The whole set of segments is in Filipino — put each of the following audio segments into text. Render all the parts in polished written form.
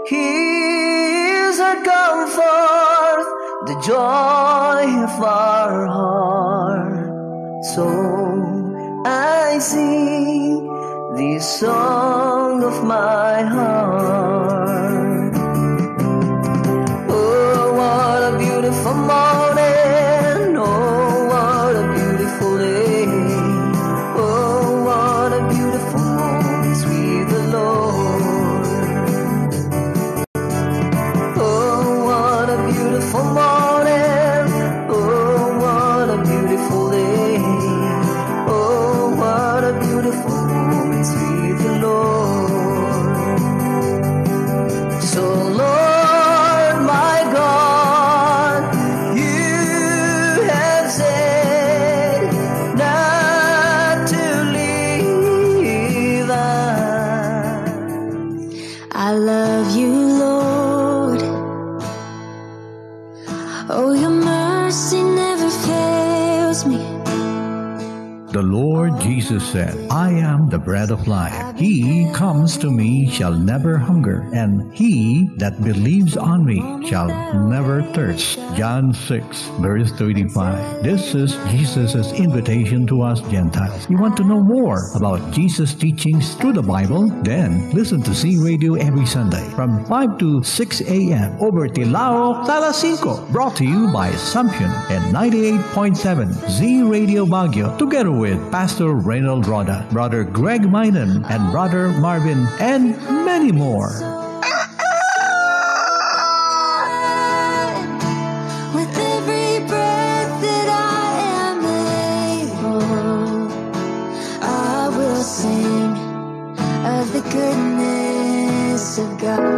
He is our comfort, the joy of our heart. So I sing this song of my heart. Oh, what a beautiful morning. Oh, what a beautiful day. Oh, what a beautiful moment with the Lord. Oh, what a beautiful morning. Oh, what a beautiful day. Oh, what a beautiful moment with the Lord. So Lord my God, you have said not to leave us. I love you, Lord. Oh, your mercy never fails me. The Lord Jesus said, I am the bread of life. He comes to me shall never hunger, and he that believes on me shall never thirst. John 6, verse 35. This is Jesus' invitation to us Gentiles. You want to know more about Jesus' teachings through the Bible? Then listen to C Radio every Sunday from 5 to 6 a.m. over Tilao, Sala 5. Brought to you by Sampion and 98.7 Z Radio Baguio, together with Pastor Reynold Roda, Brother Greg Minan, and Brother Marvin, and many more. With every breath that I am able, I will sing of the goodness of God.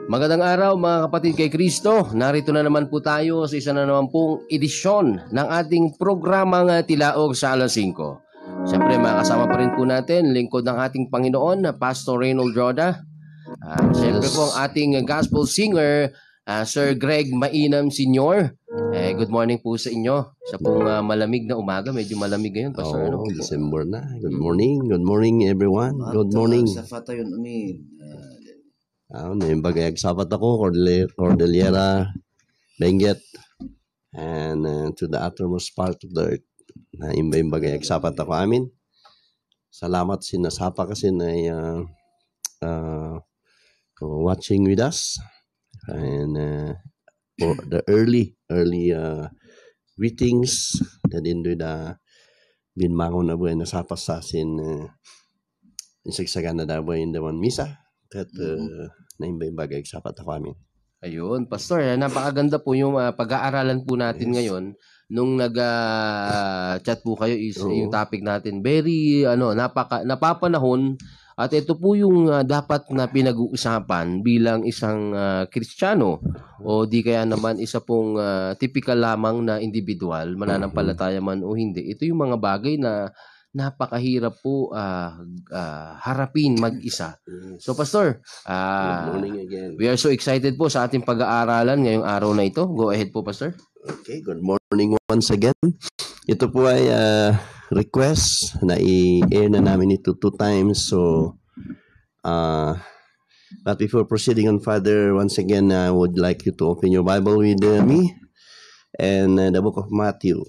Magandang araw mga kapatid kay Kristo. Narito na naman po tayo sa isa na naman pong edisyon ng ating programang Tilaog sa alas 5. Siyempre makasama pa rin po natin lingkod ng ating Panginoon na Pastor Reynold Roda. Siyempre po ang ating gospel singer, Sir Greg Mainam Sr. Good morning po sa inyo. Sa pong malamig na umaga, medyo malamig ngayon, Pastor. December na. Good morning everyone. Good morning. Sa Fatayon, Amin. May bagay agsapat ako, Cordillera, Benguet, and to the uttermost part of the earth. Na imbay bagay agsapat ako amin. Salamat sinasapa kasi na watching with us. And for the early greetings na din doon na binmango na buhay na sapa sa asin insagsagan na daw in the one misa. At naimbay-bagay sa patawamin. Ayun, Pastor, napakaganda po yung pag-aaralan po natin ngayon. Nung nag-chat po kayo is yung topic natin. Very napapanahon at ito po yung dapat na pinag-uusapan bilang isang Kristiyano o di kaya naman isa pong typical lamang na individual, mananampalataya man o hindi. Ito yung mga bagay na napakahirap po harapin mag-isa. So Pastor, good morning again. We are so excited po sa ating pag-aaralan ngayong araw na ito. Go ahead po, Pastor. Okay, good morning once again. Ito po ay request na i-air na namin ito 2 times. So, but before proceeding on further, once again, I would like you to open your Bible with me and the book of Matthew.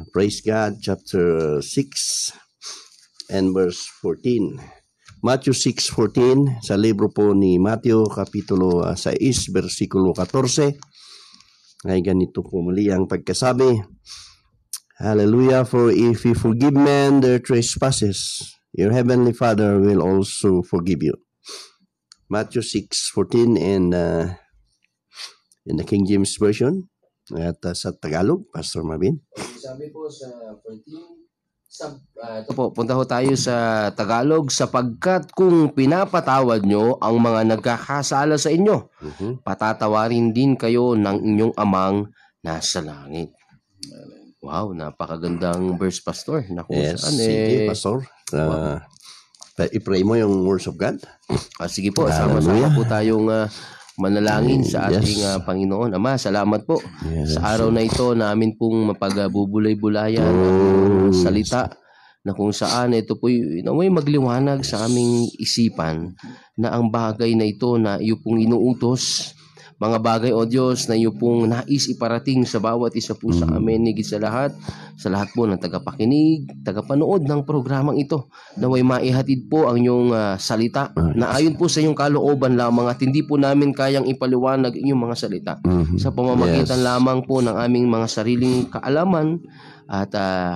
Praise God, chapter 6 and verse 14. Matthew 6:14 sa libro po ni Matthew, kapitulo 6, versikulo 14. Ay ganito po muli ang pagkasabi. Hallelujah, for if you forgive men their trespasses, your heavenly Father will also forgive you. Matthew 6:14 and in the King James Version. At sa Tagalog, Pastor Marvin. Sabi po sa 14, ito po, punta ho tayo sa Tagalog. Sapagkat kung pinapatawad nyo ang mga nagkakasala sa inyo, patatawarin din kayo ng inyong amang nasa langit. Wow, napakagandang verse, Pastor. Naku, yes, sige, Pastor. I-pray mo yung words of God. Sige po, sama-sama po tayong manalangin sa ating Yes. Panginoon. Ama, salamat po Yes. sa araw na ito namin pong mapagbubulay-bulayan ang salita na kung saan ito po may magliwanag sa aming isipan na ang bagay na ito na iyo pong inuutos, mga bagay, O Diyos, na iyo pong nais iparating sa bawat isa po sa amin, higit sa lahat po ng tagapakinig, tagapanood ng programang ito, na may maihatid po ang iyong salita na ayon po sa iyong kalooban lamang at hindi po namin kayang ipaliwanag inyong mga salita sa pamamagitan lamang po ng aming mga sariling kaalaman. At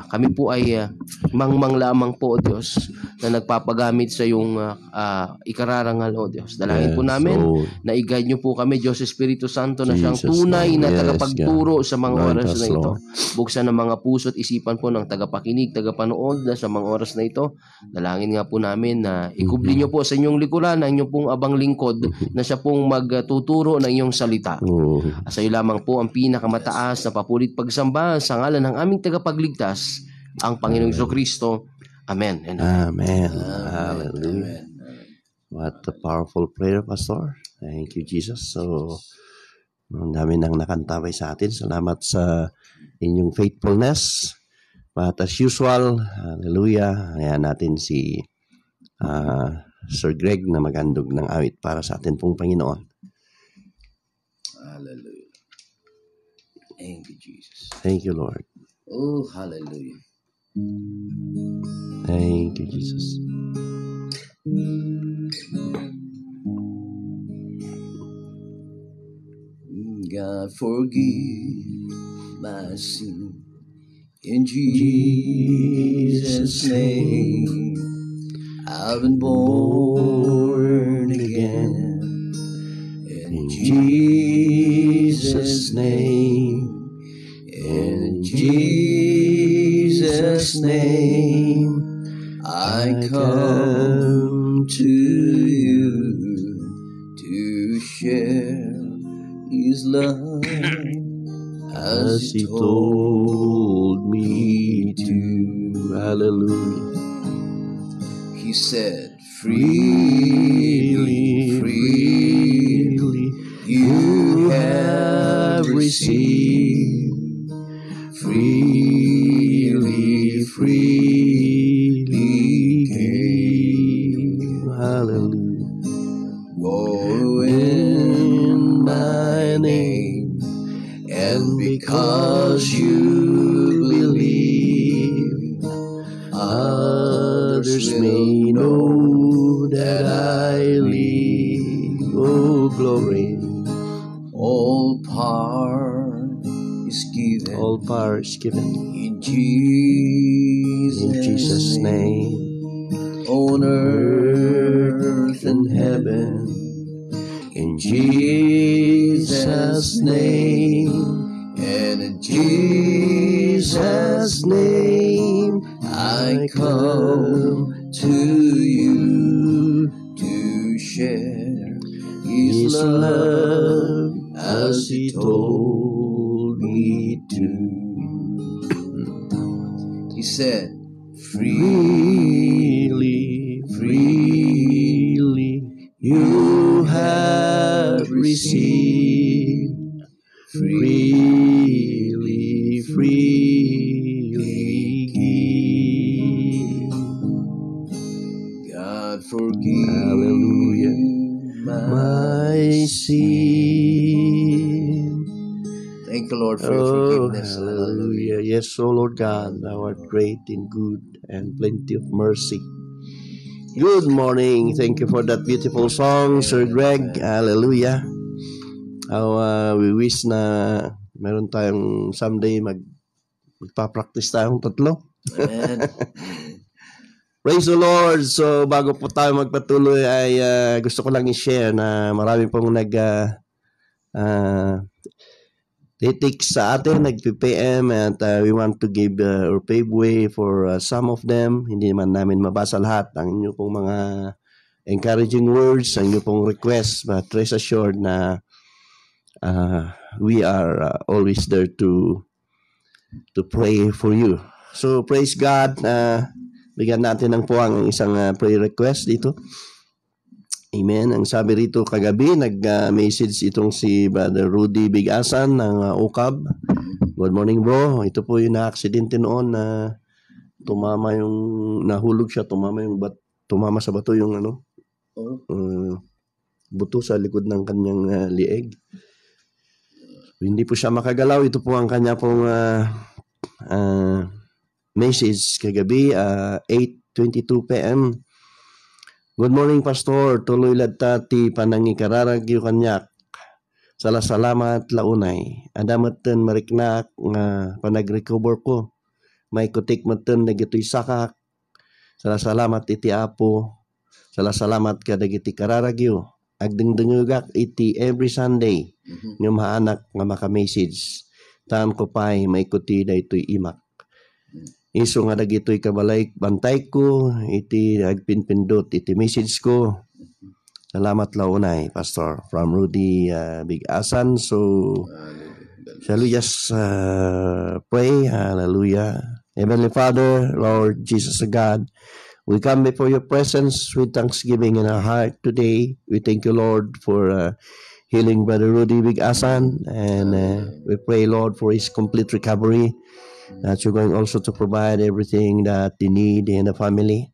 kami po ay mangmang lamang po, O Diyos, na nagpapagamit sa iyong ikararangal, O Diyos. Dalangin po namin na i-guide niyo po kami, Diyos Espiritu Santo, na siyang Jesus' tunay na name. Yes, tagapagturo sa mga Guide oras us, na ito. Lord. Buksan ang mga puso at isipan po ng tagapakinig, tagapanood na sa mga oras na ito. Dalangin nga po namin na ikubli niyo po sa inyong likuran ang inyong pong abang lingkod na siya pong magtuturo ng inyong salita. Sa iyo lamang po ang pinakamataas na papulit pagsamba sa ngalan ng aming tagapagligtas, ang Panginoong Jesucristo. Amen. And Amen. Hallelujah. What a powerful prayer, Pastor. Thank you, Jesus. So, ang dami nang nakantabay sa atin. Salamat sa inyong faithfulness. But as usual, hallelujah, ayan natin si Sir Greg na magandog ng awit para sa atin pong Panginoon. Hallelujah. Thank you, Jesus. Thank you, Lord. Oh, hallelujah. Thank you, Jesus. God, forgive my sin. In Jesus' name, I've been born again. In Jesus' name, in Jesus' name, I come to you to share His love As He told me to. Hallelujah. He said, freely, freely you have received. Freely, freely gave. Hallelujah. Go in my name, and because you believe, others may know that I live. Oh, glory. All power is given All power is given in Jesus' in Jesus' name. on earth and heaven. In Jesus' name, and in Jesus' name, I come to you to share His love as He told me to. He said, freely, freely you have received. Freely, freely give. God forgive Hallelujah. my sin. Thank you, Lord, for your Oh, forgiveness. hallelujah. Yes, O Lord God, thou art great in good and plenty of mercy. Good morning. Thank you for that beautiful song, Sir Greg. Hallelujah. We wish na meron tayong someday magpa-practice tayong tatlo. Amen. Praise the Lord. So, bago po tayo magpatuloy ay gusto ko lang i-share na marami pong nag-text sa atin, nag-PM at we want to give or pave way for some of them. Hindi naman namin mabasa lahat ang inyo pong mga encouraging words, ang inyo pong requests, but rest assured na we are always there to pray for you. So praise God. Bigyan natin ng puwang ang isang prayer request dito. Amen. Ang sabi rito kagabi, nag-message itong si Brother Rudy Bigasan ng UCAB. Good morning, bro. Ito po yung na-aksidente noon na nahulog siya, tumama sa bato yung buto sa likod ng kanyang lieg. Hindi po siya makagalaw. Ito po ang kanya pong message kagabi, 8:22 p.m. Good morning, Pastor. Tuloy ladtati panangikararag yu kanyak. Salamat launay. Adamatan mariknak nga panag-recover ko. May kutik matan nagitoy sakak. Salamat iti Apo. Salamat ka dagiti kararag yu. Agdengdengugak iti every Sunday. Nga maanak nga maka-message. Taan ko pa'y may kuti na ito'y imak. Iso nga dagitoy kabalay bantay ko, iti agpinpindot, iti message ko. Salamat launay, Pastor, from Rudy Bigasan. So, shall we just pray? Hallelujah. Heavenly Father, Lord Jesus God, we come before your presence with thanksgiving in our heart today. We thank you, Lord, for healing Brother Rudy Bigasan, and we pray, Lord, for his complete recovery. That you're going also to provide everything that they need in the family.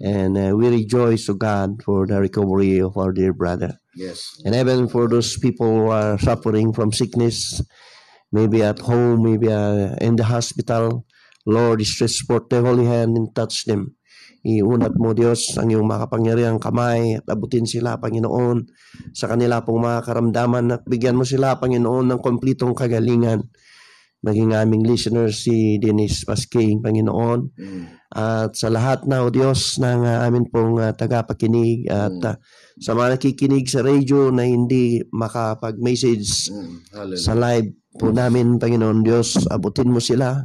And we rejoice, O God, for the recovery of our dear brother. Yes. And even for those people who are suffering from sickness, maybe at home, maybe in the hospital, Lord, stretch forth the holy hand and touch them. Iunat mo, Diyos, ang iyong makapangyarihang kamay at abutin sila, Panginoon, sa kanila pong mga karamdaman at bigyan mo sila, Panginoon, ng komplitong kagalingan. Maging aming listeners si Dennis Pasking, Panginoon. At sa lahat na, O Diyos, ng amin pong tagapakinig at sa mga nakikinig sa radio na hindi makapag-message sa live po namin, Panginoon Diyos, abutin mo sila.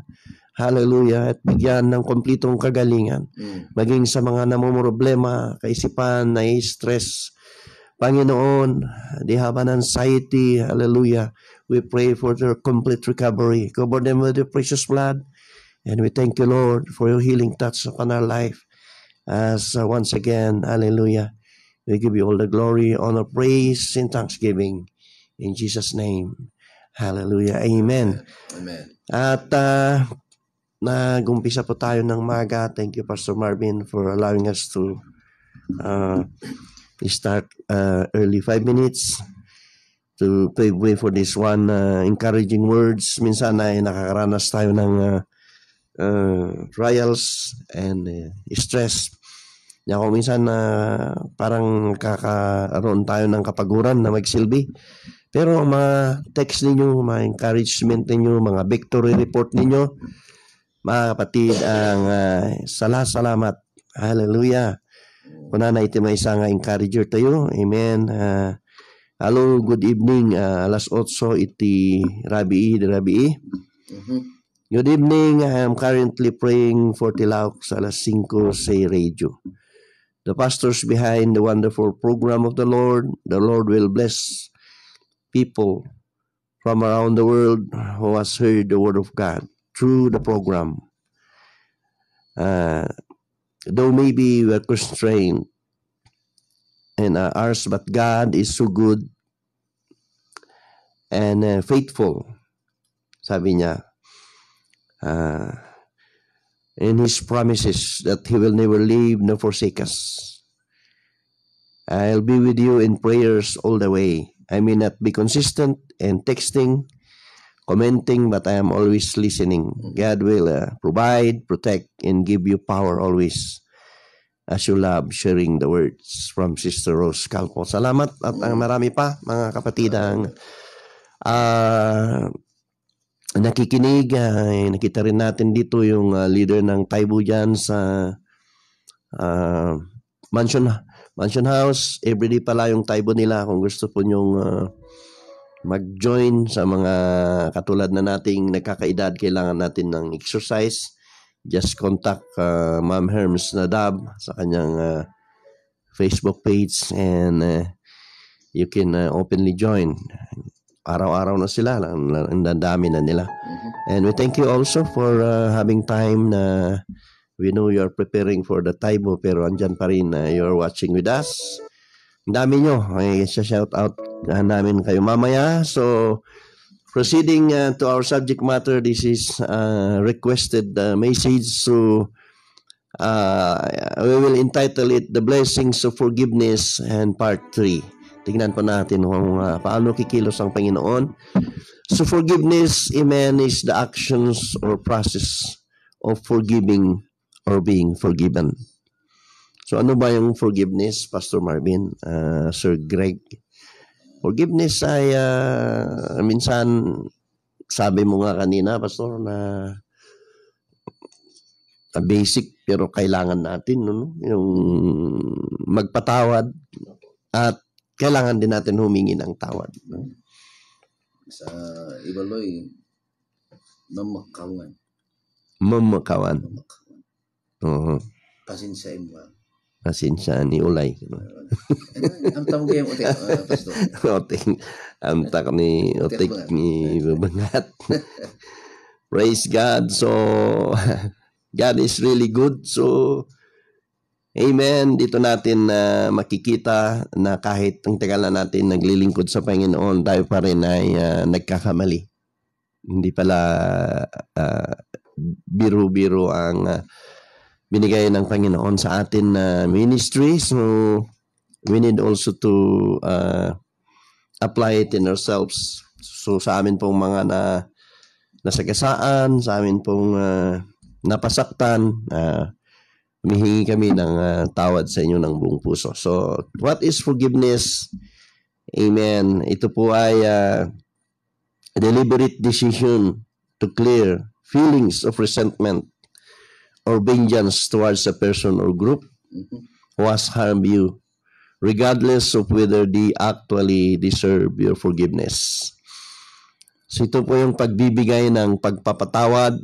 Hallelujah. At bigyan ng komplitong kagalingan. Maging sa mga namumroblema, kaisipan, na-stress, Panginoon, they have an anxiety. Hallelujah. We pray for their complete recovery. Cover them with your precious blood. And we thank you, Lord, for your healing touch upon our life. As once again, hallelujah, we give you all the glory, honor, praise, and thanksgiving. In Jesus' name. Hallelujah. Amen. Amen. At nag-umpisa po tayo ng maga. Thank you, Pastor Marvin, for allowing us to start early 5 minutes. To pray for this one encouraging words. Minsan ay nakakaranas tayo ng trials and stress. Kung minsan parang kakaroon tayo ng kapaguran na magsilbi. Pero ang mga text ninyo, mga encouragement ninyo, mga victory report ninyo, mga kapatid, ang salamat. Hallelujah. Kuna na iti may isang encourager tayo. Amen. Hello, good evening. Alas 8 iti Rabii. Good evening. I am currently praying for Tilaok sa alas 5 sa radio. The pastors behind the wonderful program of the Lord will bless people from around the world who has heard the word of God through the program. Though maybe we are constrained and ours, but God is so good and faithful. Sabi niya, in His promises that He will never leave nor forsake us. I'll be with you in prayers all the way. I may not be consistent in texting, commenting, but I am always listening. God will provide, protect, and give you power always. As you love sharing the words from Sister Rose Calpo. Salamat at ang marami pa mga kapatid ang nakikinig. Nakita rin natin dito yung leader ng Taibo dyan sa Mansion House. Everyday pala yung Taibo nila kung gusto po nyong mag-join sa mga katulad na nating nagkakaedad, kailangan natin ng exercise. Just contact Ma'am Herms Nadab sa kanyang Facebook page and you can openly join. Araw-araw na sila, ang dami na nila. And we thank you also for having time na We know you're preparing for the time mo, pero andyan pa rin you're watching with us. Ang dami nyo. Ay, shout out namin kayo mamaya. So, proceeding to our subject matter, this is requested message. So, we will entitle it The Blessings of Forgiveness and Part 3. Tingnan pa natin kung paano kikilos ang Panginoon. So, forgiveness, amen, is the actions or process of forgiving or being forgiven. So, ano ba yung forgiveness, Pastor Marvin, Sir Greg? Forgiveness ay minsan, sabi mo nga kanina, Pastor, na basic pero kailangan natin yung magpatawad at kailangan din natin humingi ng tawad. Sa Ibaloy, mamakawan. Mamakawan. Oo. Pasensya mo. Pasensya ni Ulay. Ang tawag yung utik, Pastor. Otik. Ang tak ni Otik ni Babangat. Praise God. So, God is really good. So, amen. Dito natin makikita na kahit ang tagal na natin naglilingkod sa Panginoon, tayo pa rin ay nagkakamali. Hindi pala biro-biro ang binigay ng Panginoon sa atin na ministry. So, we need also to apply it in ourselves. So, sa amin pong mga nasagasaan, sa amin pong napasaktan, humihingi kami ng tawad sa inyo ng buong puso. So, what is forgiveness? Amen. Ito po ay a deliberate decision to clear feelings of resentment or vengeance towards a person or group who has harmed you, regardless of whether they actually deserve your forgiveness. So, ito po yung pagbibigay ng pagpapatawad,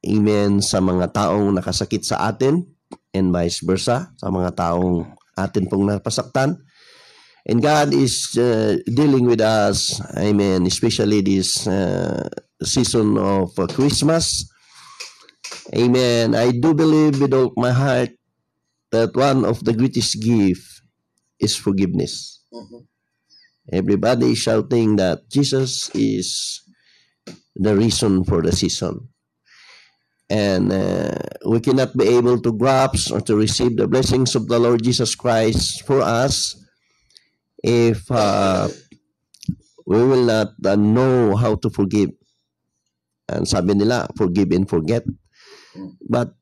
amen, sa mga taong nakasakit sa atin, and vice versa, sa mga taong atin pong napasaktan. And God is dealing with us, amen, especially this season of Christmas. Amen. I do believe with all my heart that one of the greatest gifts is forgiveness. Everybody is shouting that Jesus is the reason for the season. And we cannot be able to grasp or to receive the blessings of the Lord Jesus Christ for us if we will not know how to forgive. And sabi nila, forgive and forget. But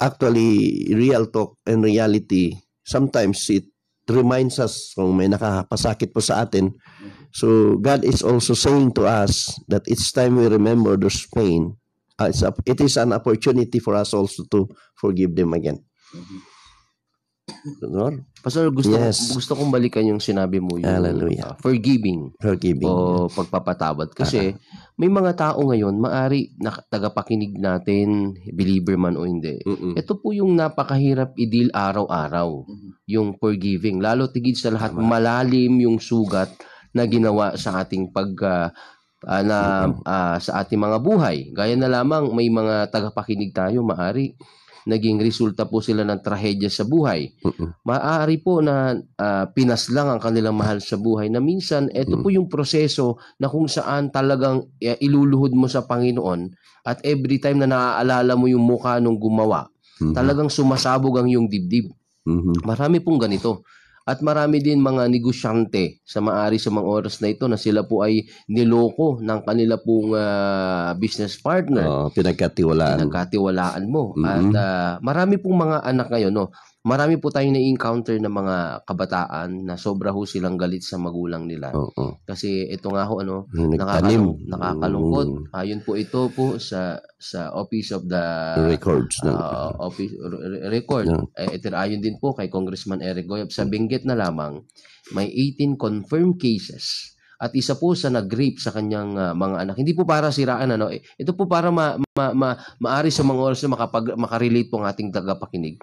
actually, real talk and reality, sometimes it reminds us kung may nakapasakit po sa atin. So God is also saying to us that each time we remember those pain, it is an opportunity for us also to forgive them again. Pastor, gusto kong balikan yung sinabi mo, yung forgiving o pagpapatawad. Kasi may mga tao ngayon, maari na tagapakinig natin, believer man o hindi. Ito po yung napakahirap i-deal araw-araw, yung forgiving. Lalo tigid sa lahat, malalim yung sugat na ginawa sa ating sa ating mga buhay. Gaya na lamang may mga tagapakinig tayo, maari naging resulta po sila ng trahedya sa buhay. Maaari po na pinaslang ang kanilang mahal sa buhay na minsan ito po yung proseso na kung saan talagang iluluhod mo sa Panginoon at every time na naaalala mo yung mukha nung gumawa, talagang sumasabog ang yung dibdib. Marami pong ganito. At marami din mga negosyante sa maari sa mga oras na ito na sila po ay niloko ng kanila pong business partner. Pinagkatiwalaan mo. At marami pong mga anak ngayon, no? Marami po tayong na-encounter na mga kabataan na sobra ho silang galit sa magulang nila. Kasi ito nga ho, nakakalungkot. Yun po ito po sa Office of the Record. Ito ayon din po kay Congressman Eric Goyab. Sa Benguet na lamang, may 18 confirmed cases. At isa po sa nag-rape sa kanyang mga anak. Hindi po para siraan, ito po para maari sa mga oras na makarelate po ang ating tagapakinig.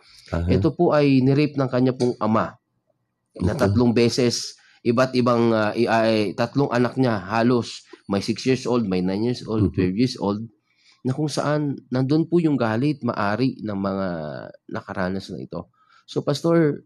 Ito po ay nirape ng kanya pong ama na 3 beses, iba't ibang 3 anak niya, halos may 6 years old, may 9 years old, 12 years old. na kung saan nandun po yung galit maari ng mga nakaranas na ito. So Pastor,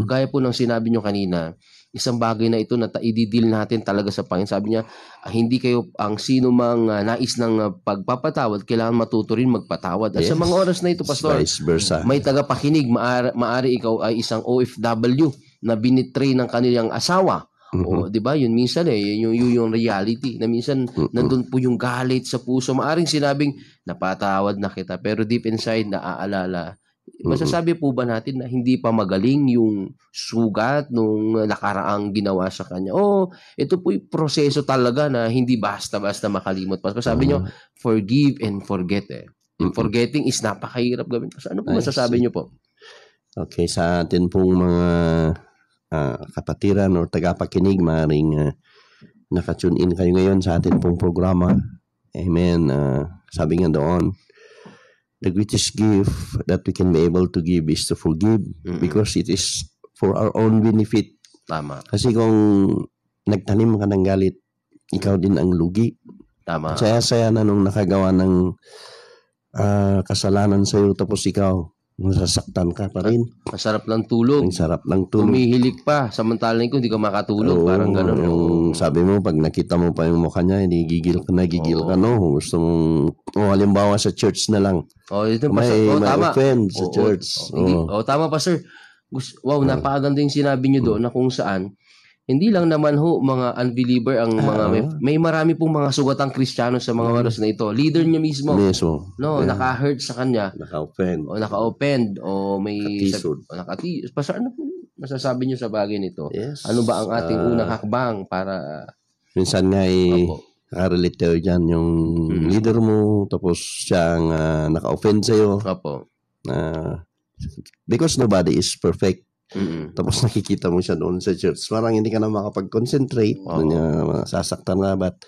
gaya po ng sinabi nyo kanina, isang bagay na ito na i-deal natin talaga sa Panginoon. Sabi niya, hindi kayo ang sino mang nais ng pagpapatawad, kailangan matuto rin magpatawad. At sa mga oras na ito, Pastor, Vice versa. may tagapakinig, maari ikaw ay isang OFW na binitray ng kanilang asawa. O, 'di ba? Yun minsan yung reality na minsan nandun po yung galit sa puso. Maaring sinabing napatawad na kita pero deep inside naaalala. Masasabi po ba natin na hindi pa magaling yung sugat nung nakaraang ginawa sa kanya? Ito po yung proseso talaga na hindi basta-basta makalimot. Kasi sabi nyo, forgive and forget Yung forgetting is napakahirap gawin. So, ano po masasabi nyo po? Okay, sa atin pong mga kapatiran o tagapakinig, maaaring nakatune in kayo ngayon sa atin pong programa. Amen. Sabi nga doon, the greatest gift that we can be able to give is to forgive because it is for our own benefit. Tama. Kasi kung nagtanim ka ng galit, ikaw din ang lugi. Tama. Saya-saya na nung nakagawa ng kasalanan sa'yo tapos ikaw, masasaktan ka pa rin. Masarap lang tulog. Ang sarap ng tulog. Umihilik pa. Samantalang ko, hindi ka makatulog. Oo, Parang gano'n. Yung sabi mo, pag nakita mo pa yung mukha niya, hindi gigil ka, no? Gusto mong, halimbawa sa church na lang. Ito pa, May tama. offend sa church. Tama pa, sir. Wow, napakaganda yung sinabi niyo doon na kung saan, hindi lang naman mga unbeliever ang mga, may marami pong mga sugatang Kristiyano sa mga oras na ito. Leader niya mismo. No, naka-hurt sa kanya. Naka-offend. Naka-offend. May Nakatisod. Pastor, ano po masasabi niyo sa bagay nito? Yes. Ano ba ang ating unang hakbang para... Minsan nga nakarelate tayo dyan yung leader mo, tapos siyang naka-offend sa'yo. Opo. Because nobody is perfect. Tapos nakikita mo siya doon sa church. Parang hindi ka na makapag-concentrate. Sasaktan nga. But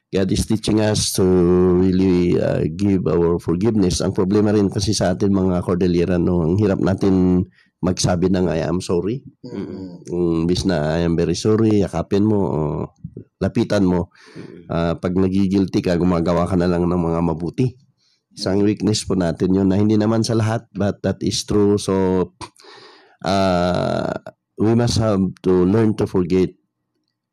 God is teaching us to really give our forgiveness. Ang problema rin kasi sa atin mga Cordillera, no, ang hirap natin magsabi ng I am sorry. Bis na I am very sorry, yakapin mo, lapitan mo. Pag nagigilty ka, gumagawa ka na lang ng mga mabuti. Isang weakness po natin yun na hindi naman sa lahat, but that is true. So, we must have to learn to forget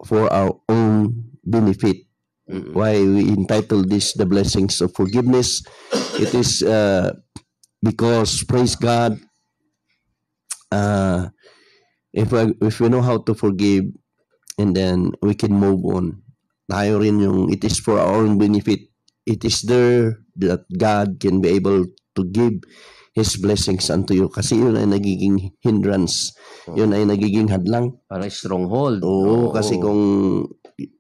for our own benefit. Why we entitle this the blessings of forgiveness? It is because, praise God, if we know how to forgive, and then we can move on. Tayo rin yung it is for our own benefit. It is there that God can be able to give His blessings unto you. Kasi yun ay nagiging hindrance. Yun ay nagiging hadlang. Parang stronghold. Kasi kung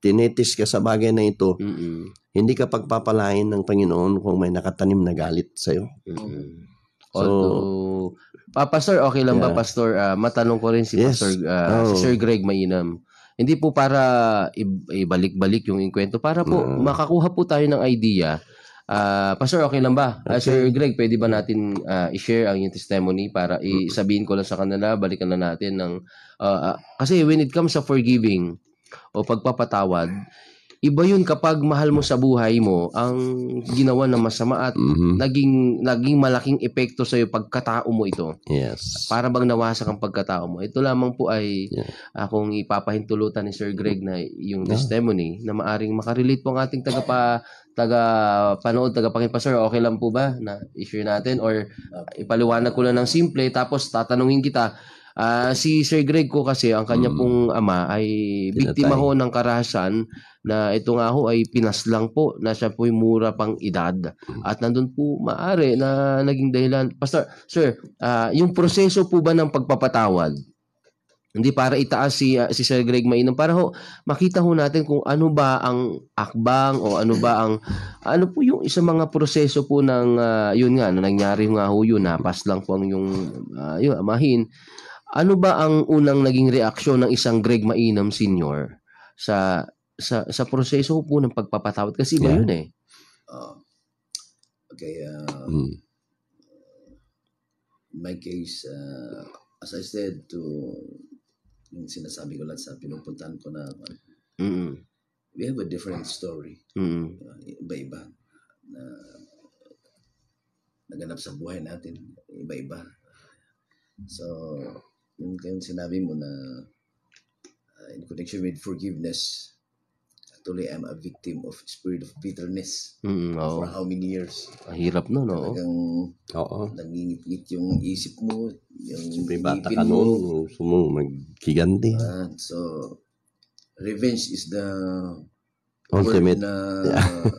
tinetis ka sa bagay na ito, hindi ka pagpapalain ng Panginoon kung may nakatanim na galit sa'yo. Pastor, okay lang ba, Pastor? Matanong ko rin si Pastor, si Sir Greg Mainam. Hindi po para ibalik-balik yung kwento. Para po makakuha po tayo ng idea. Pastor, okay lang ba? Sir Greg, pwede ba natin i-share ang yung testimony para isabihin ko lang sa kanila, balikan na natin ng... kasi when it comes sa forgiving o pagpapatawad, iba yun kapag mahal mo sa buhay mo ang ginawa ng masama at naging malaking epekto sa iyo pagkatao mo ito. Yes. Para bang nawasak ang pagkatao mo. Ito lamang po ay kung ipapahintulutan ni Sir Greg na yung testimony na maaring makarelate po ang ating tagapanood, tagapakinig. Sir, okay lang po ba na i-share natin or ipaliwanag ko lang ng simple tapos tatanungin kita. Si Sir Greg ko kasi ang kanya pong ama ay biktima ho ng karahasan na ito nga ho ay pinaslang po na siya po yung mura pang edad at nandun po maaari na naging dahilan. Pastor, Sir, yung proseso po ba ng pagpapatawad, hindi para itaas si Sir Greg Mainam, para ho makita ho natin kung ano ba ang akbang o ano po yung isang mga proseso po ng yun nga na nangyari nga ho yun, napaslang po ang yung amahin. Ano ba ang unang naging reaksyon ng isang Greg Mainam Senior sa proseso po ng pagpapatawad? Kasi iba yun eh. Okay. In my case, as I said yung sinasabi ko lang sa pinupuntahan ko na we have a different story. Iba-iba. naganap sa buhay natin, iba-iba. So, yung sinabi mo na in connection with forgiveness, actually, I'm a victim of spirit of bitterness for how many years. Ang hirap nun, oo. Talagang Oo. nangingit-ngit yung isip mo, yung Siyempre bata ngipin ka mo. noon, gusto mo magkiganti. So, revenge is the Ultimate. word na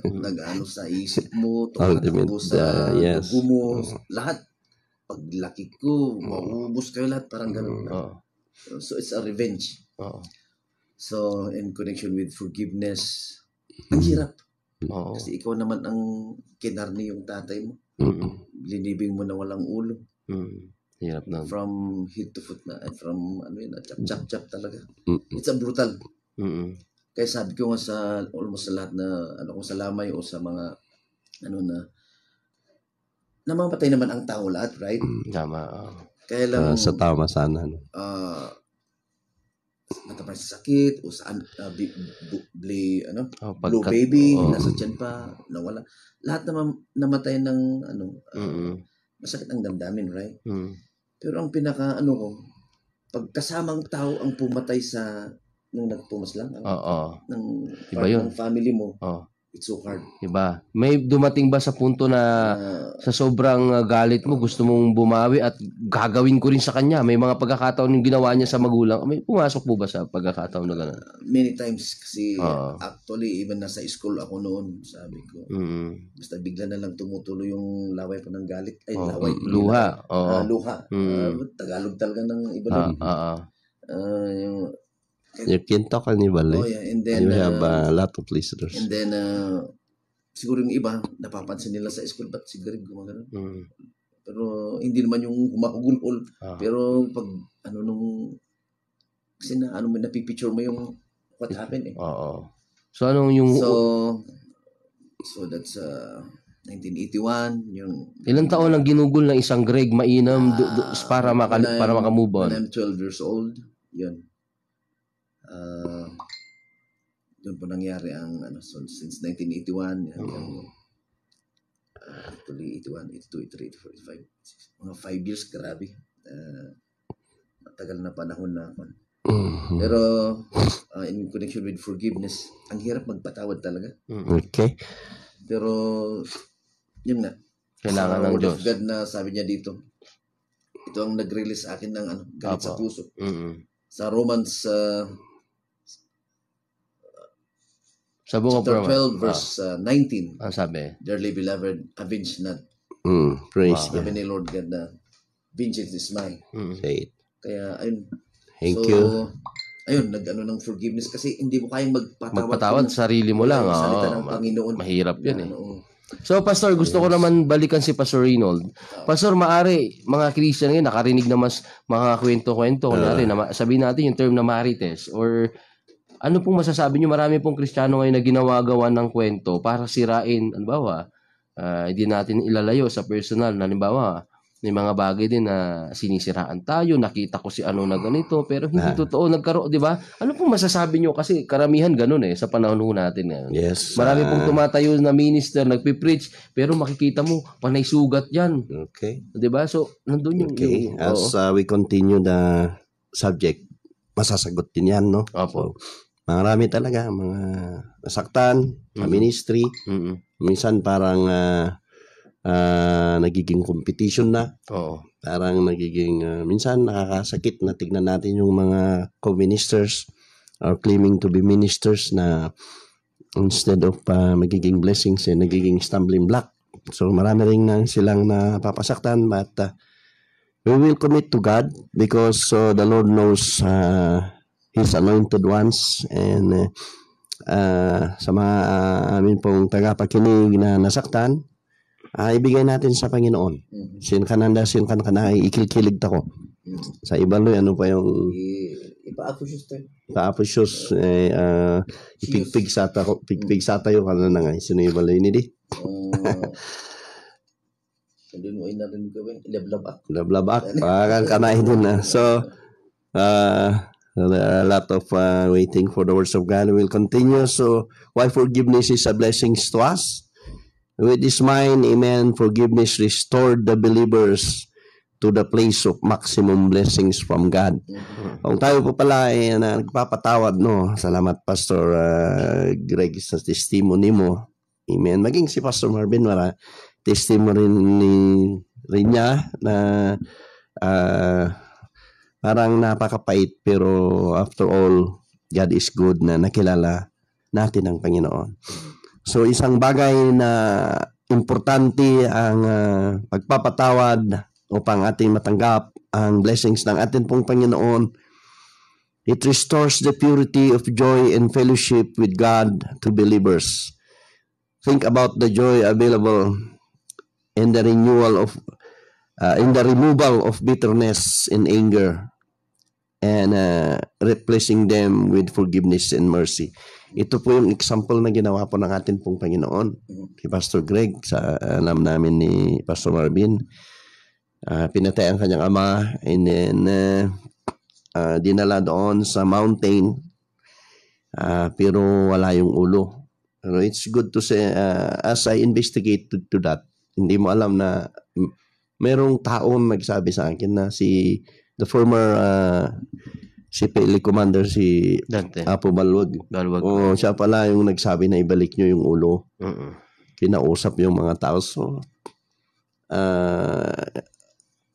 nag-ano sa isip mo, Ultimate, tumatakbo sa yes. dugo mo, lahat. Paglaki ko, maubos kayo lahat, parang ganun. Oo. So, it's a revenge. Oo. So, in connection with forgiveness, ang hirap. Oo. Kasi ikaw naman ang kinarni yung tatay mo. Linibing mo na walang ulo. Hirap nun. From head to foot na. From, chap talaga. It's a brutal. Kaya sabi ko nga sa almost sa lahat na, kung sa lamay o sa mga, namamatay naman ang tao lahat, right? Tama. Kaya lang, Sa tama sana. matapay sa sakit, o saan, blue pagkat- baby, oo. nasa tiyan pa, nawala. Lahat namatay ng, masakit ang damdamin, right? Pero ang pinaka, pagkasamang tao ang pumatay sa, nung nagpumas lang, Oo. ng Iba part yun. ng family mo, Oo. it's so hard. Diba? May dumating ba sa punto na sa sobrang galit mo, gusto mong bumawi at gagawin ko rin sa kanya? May mga pagkakataon yung ginawa niya sa magulang. May pumasok po ba sa pagkakataon na gano'n? Many times kasi Oo. actually even nasa school ako noon, sabi ko, basta bigla na lang tumutuloy yung laway po ng galit. Ay, laway. Luha. Oo. Luha. Tagalog talaga ng iba nun. Yung, You can talk Hannibal. oh yeah, and then, You have a lot of listeners. and then, siguro yung iba, napapansin nila sa school, ba't si Greg gumagano? Pero hindi naman yung humahugulol. Pero pag, kasi napipicture mo yung what happened eh. Oo. So, anong yung... So that's 1981, yung... Ilang taon ang ginugol ng isang Greg mainam para makamove on? When I'm 12 years old, yun. Doon po nangyari ang, so since 1981, hanggang actually 81, 82, 83, 85, mga 5 years, grabe. Matagal na panahon na ako. Pero in connection with forgiveness, ang hirap magpatawad talaga. Okay. Pero yun nga, Kailangan ng Word Diyos. of God na sabi niya dito, ito ang nag-release sa akin ng galit sa puso. Sa Romans Sa buong chapter 12 verse 19, ang sabi? Dearly beloved, avenge not. Praise Sabi God. ni Lord God na, vengeance is mine. Say it. Kaya, ayun. Thank So, you. Ayun, ng forgiveness kasi hindi mo kayang Magpatawad sa sarili mo lang. Sa salita Oo. ng Panginoon. Mahirap yun eh. Oo. So, Pastor, gusto ko naman balikan si Pastor Reynold. Pastor, maari, mga Christian ngayon, nakarinig na mas mga kwento-kwento. Kunyari, sabihin natin yung term na marites or ano pong masasabi nyo? Marami pong Kristiyano ngayon na ginawa-gawa ng kwento para sirain, halimbawa, hindi natin ilalayo sa personal, halimbawa, may mga bagay din na sinisiraan tayo, nakita ko si ano na ganito, pero hindi totoo, nagkaroon, di ba? Ano pong masasabi nyo? Kasi karamihan ganun sa panahon natin ngayon. Yes. Marami pong tumatayo na minister, nagpipreach, pero makikita mo, panay sugat yan. Okay. Di ba? So, nandun yung... Okay. As we continue the subject, masasagot din yan, no? Opo. So, marami talaga, mga nasaktan sa ministry. Minsan parang nagiging competition na. Oo. Parang nagiging, minsan nakakasakit na tignan natin yung mga co-ministers or claiming to be ministers na instead of magiging blessings, nagiging stumbling block. So marami rin na silang napapasaktan, but we will commit to God because the Lord knows His anointed ones, and sa mga amin pong tagapakinig na nasaktan, ibigay natin sa Panginoon. Sinkananda, ikilkilig tako. Sa ibaloy, ano pa yung Ipa-apos ipigpig sa tayo, ano na nga, sino ibaloy ni di? Hindi mo inarin gawin, lablabak. Lablabak, parang kanain din na. So, there are a lot of waiting for the words of God. We will continue. So, why forgiveness is a blessing to us? With this mind, amen, forgiveness restored the believers to the place of maximum blessings from God. Kung tayo po pala ay nagpapatawad, no? Salamat, Pastor Greg, sa testimony mo. Amen. Maging si Pastor Marvin, testimony rin niya na parang napakapait, pero after all, God is good na nakilala natin ang Panginoon. So isang bagay na importante ang pagpapatawad upang ating matanggap ang blessings ng ating pong Panginoon. It restores the purity of joy and fellowship with God to believers. Think about the joy available in the renewal of in the removal of bitterness and anger, and replacing them with forgiveness and mercy. Ito po yung example na ginawa po ng atin pong Panginoon. Si Pastor Greg, sa alam namin ni Pastor Marvin, pinatay ang kanyang ama, and then dinala doon sa mountain, pero wala yung ulo. Pero it's good to say, as I investigated to that, hindi mo alam na merong taong nagsabi sa akin na the former si PLA Commander, si Dante. Apo Balwag. O siya pala yung nagsabi na ibalik nyo yung ulo. Kinausap yung mga tao. So,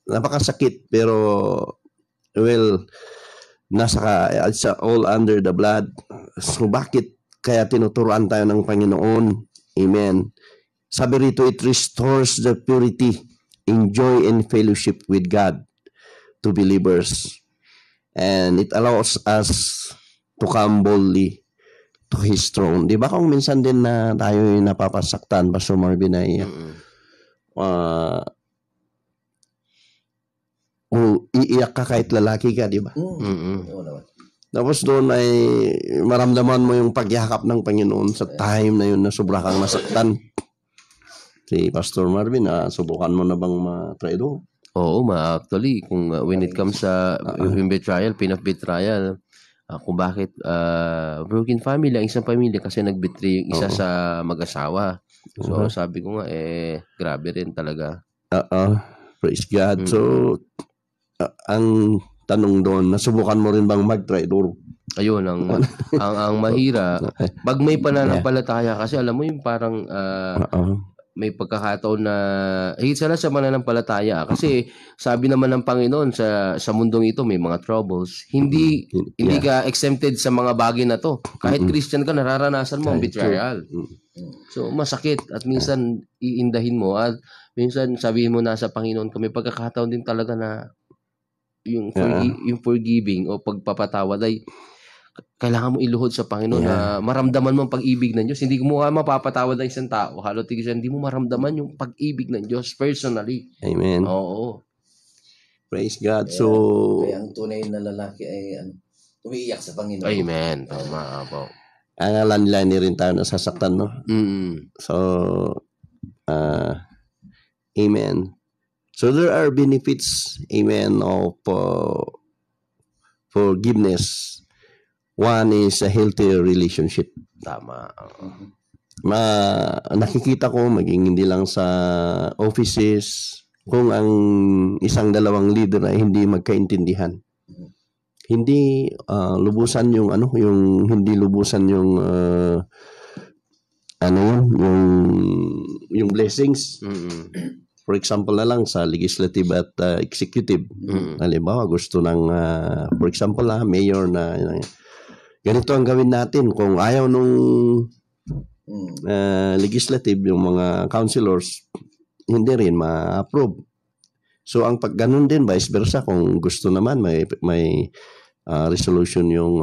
napakasakit, pero well, it's all under the blood. So bakit kaya tinuturuan tayo ng Panginoon? Amen. Sabi rito, it restores the purity in joy and fellowship with God to believers. And it allows us to come boldly to His throne. Di ba kung minsan din na tayo napapasaktan, Pastor Marvin, ay iiyak ka kahit lalaki ka, di ba? Tapos doon ay maramdaman mo yung pagyakap ng Panginoon sa time na yun na sobra kang nasaktan. Si Pastor Marvin, subukan mo na bang ma-try-do? Oo, actually, kung when it comes sa yung betrayal, pinag-betrayal, kung bakit broken family, ang isang pamilya kasi nag-betray yung isa sa mag-asawa. So, sabi ko nga, grabe rin talaga. Praise God. So, ang tanong doon, nasubukan mo rin bang mag-try-do? Ayun, ang mahira, pag may pananampalataya, kasi alam mo yung parang may pagkakataon na higit sa mananampalataya, kasi sabi naman ng Panginoon sa mundong ito may mga troubles. Hindi ka exempted sa mga bagay na to. Kahit Christian ka, nararanasan mo ang betrayal. So masakit, at minsan iindahin mo, at minsan sabihin mo nasa Panginoon ka. May pagkakataon din talaga na yung forgiving o pagpapatawad ay kailangan mo iluhod sa Panginoon na maramdaman mo ang pag-ibig ng Diyos. Hindi mo mapapatawad ng isang tao. Hindi mo maramdaman yung pag-ibig ng Diyos personally. Amen. Oo. Praise God. So, kaya ang tunay na lalaki ay umiiyak sa Panginoon. Amen. Tama po. Ang alanlani rin tayo nasasaktan, no? So, amen. So, there are benefits, amen, of forgiveness. One is a healthy relationship. Tama. Nakikita ko, maging hindi lang sa offices, kung ang isang dalawang leader ay hindi magkaintindihan. Hindi lubusan yung hindi lubusan yung yung blessings. For example na lang sa legislative at executive. Halimbawa, gusto ng for example mayor na ganito ang gawin natin. Kung ayaw nung legislative, yung mga councilors, hindi rin ma-approve. So, ang pagganon din, vice versa, kung gusto naman, may resolution yung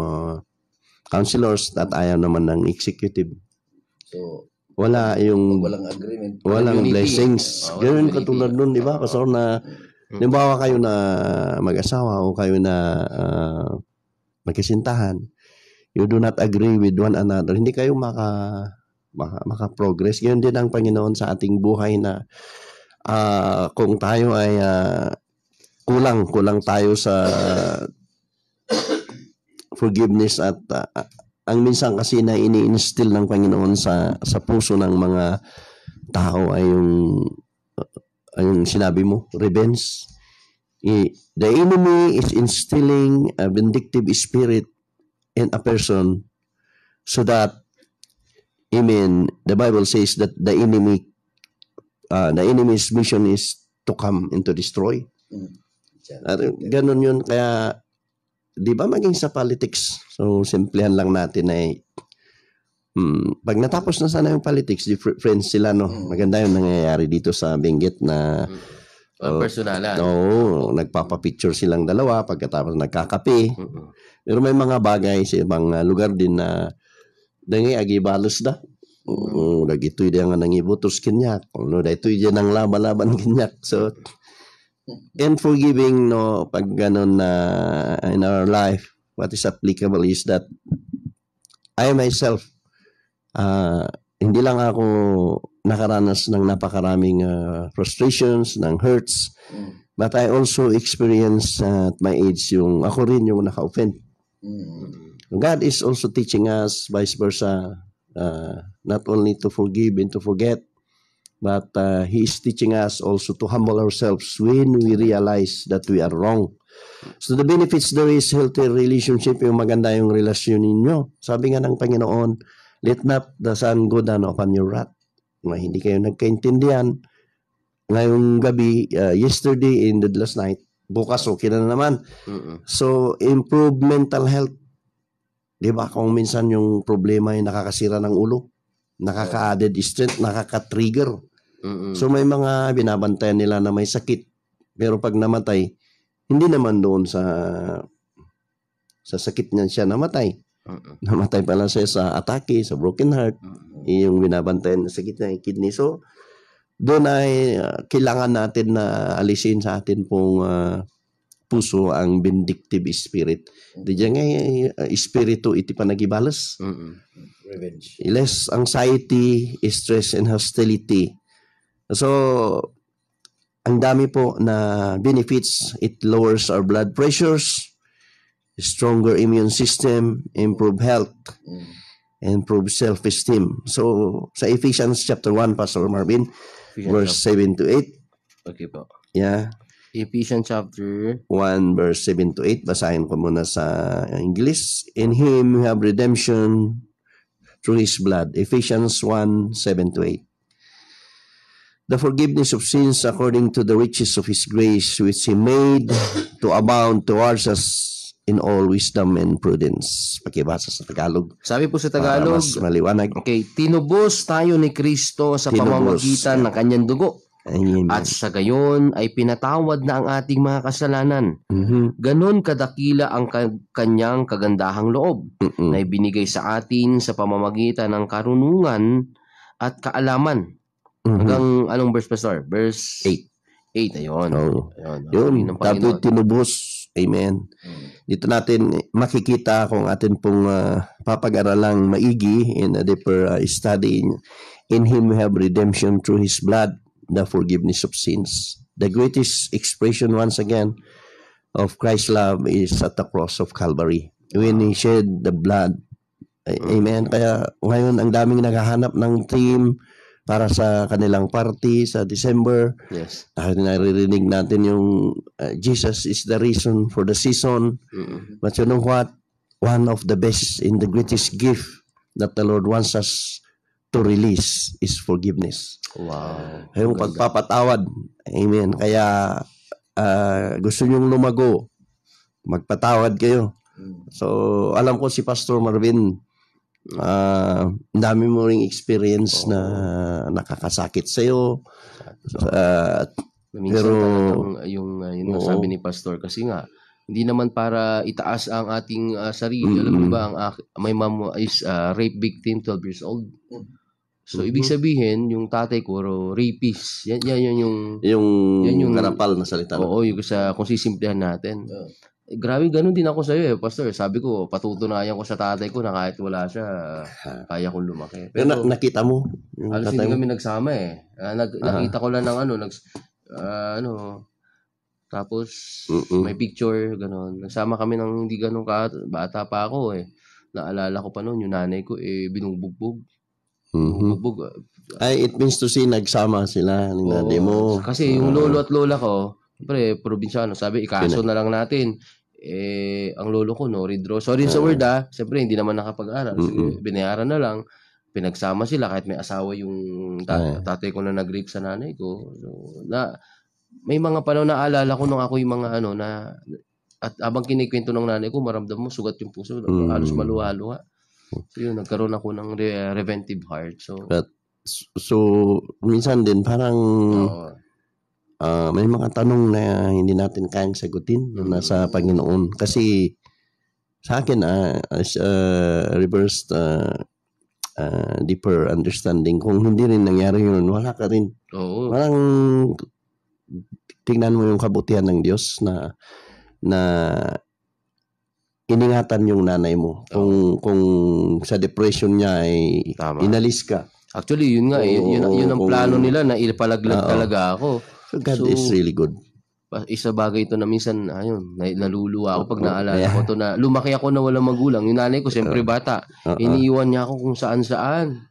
councilors at ayaw naman ng executive. So, walang agreement. Walang blessings. Ganun katulad nun, di ba? Kasi na, halimbawa kayo na mag-asawa o kayo na magkasintahan, you do not agree with one another, hindi kayo maka-progress. Ganyan din ang Panginoon sa ating buhay na kung tayo ay kulang tayo sa forgiveness at ang minsan kasi na ini-instill ng Panginoon sa puso ng mga tao ay yung sinabi mo, revenge. The enemy is instilling a vindictive spirit in a person so that, the Bible says that the enemy's mission is to come and to destroy. At ganun yun. Kaya, di ba maging sa politics? So, simplihan lang natin ay, pag natapos na sana yung politics, friends sila, no? Maganda yung nangyayari dito sa Benguet na personalan. Oo, nagpapapicture silang dalawa pagkatapos nagkakape. Pero may mga bagay sa ibang lugar din na dangi agibalos da. Dagitoy dia nga nangibutos kinyak. No, daytoy dia nang laban-laban kinyak. So, and forgiving, no, pag ganun na in our life, what is applicable is that I myself, hindi lang ako nakaranas ng napakaraming frustrations, ng hurts, but I also experience at my age yung ako rin yung naka-offend. God is also teaching us vice versa, not only to forgive and to forget, but He is teaching us also to humble ourselves when we realize that we are wrong. So the benefits there is healthy relationship, yung maganda yung relasyon ninyo. Sabi nga ng Panginoon, let not the sun go down upon your wrath. Hindi kayo nagkaintindihan. Ngayong gabi, yesterday and the last night, bukas okay na naman. So, improve mental health. Diba? Kung minsan yung problema ay nakakasira ng ulo, nakaka-added strength, nakaka-trigger. So, may mga binabantayan nila na may sakit. Pero pag namatay, hindi naman doon sa sakit niya siya namatay. Namatay pala siya sa atake, sa broken heart. Yung binabantayan na sakit niya, kidney. So, doon ay kailangan natin na alisin sa atin pong puso ang vindictive spirit. Di dyan nga, espiritu iti panagibalas. Revenge. Less anxiety, stress, and hostility. So, ang dami po na benefits. It lowers our blood pressures, stronger immune system, improve health, improve self-esteem. So, sa Ephesians chapter 1, Pastor Marvin, verse 7 to 8. Okay po. Yeah. Ephesians chapter 1, verse 7 to 8. Basahin ko muna sa English. In Him we have redemption through His blood. Ephesians 1, 7 to 8. The forgiveness of sins according to the riches of His grace, which He made to abound towards us in all wisdom and prudence. Pakibasa sa Tagalog. Sabi po sa Para Tagalog, mas maliwanag. okay, tinubos tayo ni Kristo sa Tinubos. pamamagitan ng kanyang dugo. Amen. At sa gayon ay pinatawad na ang ating mga kasalanan. Ganon kadakila ang kanyang kagandahang loob na ibinigay sa atin sa pamamagitan ng karunungan at kaalaman. Hanggang anong verse, Pastor? Verse 8. Ayun. Oh. Ayun. Yun, dapat tinubos. Amen. Dito natin makikita kung atin pong papag-aralang maigi in a deeper study. In Him we have redemption through His blood, the forgiveness of sins. The greatest expression once again of Christ's love is at the cross of Calvary. When He shed the blood. Amen. Kaya ngayon ang daming naghahanap ng theme para sa kanilang party sa December. Yes. Naririnig natin yung Jesus is the reason for the season. But you know what? One of the best and the greatest gift that the Lord wants us to release is forgiveness. Wow. Yung pagpapatawad. Amen. Kaya gusto nyong lumago, magpatawad kayo. So, alam ko si Pastor Marvin, dami mo ring experience na nakakasakit sa'yo. Minsan Pero yung sabi ni Pastor kasi nga hindi naman para itaas ang ating sarili. Alam mo ba, my mom is rape victim, 12 years old. So ibig sabihin yung tatay ko rapist. Yan yung garapal na salita. Oo, yung kung sisimplihan natin. Grabe, ganun din ako sa'yo Pastor. Sabi ko, patutunayan ko sa tatay ko na kahit wala siya, kaya kong lumaki. Pero nakita mo? Alas hindi kami nagsama nakita ko lang ng tapos may picture, gano'n. Nagsama kami ng hindi gano'n bata pa ako Naalala ko pa noon, yung nanay ko, binubugbog. Ay, it means to say, nagsama sila ng nanay mo. Kasi yung lolo at lola ko, siyempre, probinsyano, sabi, ikaso na lang natin. Ang lolo ko, no, redraw. Sorry sa word, siyempre, hindi naman nakapag-aral. Sige, binayaran na lang. Pinagsama sila kahit may asawa yung tatay ko na nag-rape sa nanay ko. So, may mga panahon na alala ko nung ako yung mga at abang kinikwento ng nanay ko, maramdam mo, sugat yung puso, halos maluha-luha. So yun, nagkaroon ako ng reventive heart. So, minsan din parang may mga tanong na hindi natin kayang sagutin na nasa Panginoon. Kasi sa akin, as reversed deeper understanding, kung hindi rin nangyari yun, wala ka rin. Parang tingnan mo yung kabutihan ng Diyos na iningatan yung nanay mo. Kung sa depression niya ay inalis ka. Actually, yun nga, yun ang plano nila na ipalaglag talaga ako. So God is really good. Isa bagay ito na minsan, naluluwa ako pag naalala ko to na lumaki ako na walang magulang. Yung nanay ko, siyempre bata. Iniiwan niya ako kung saan-saan.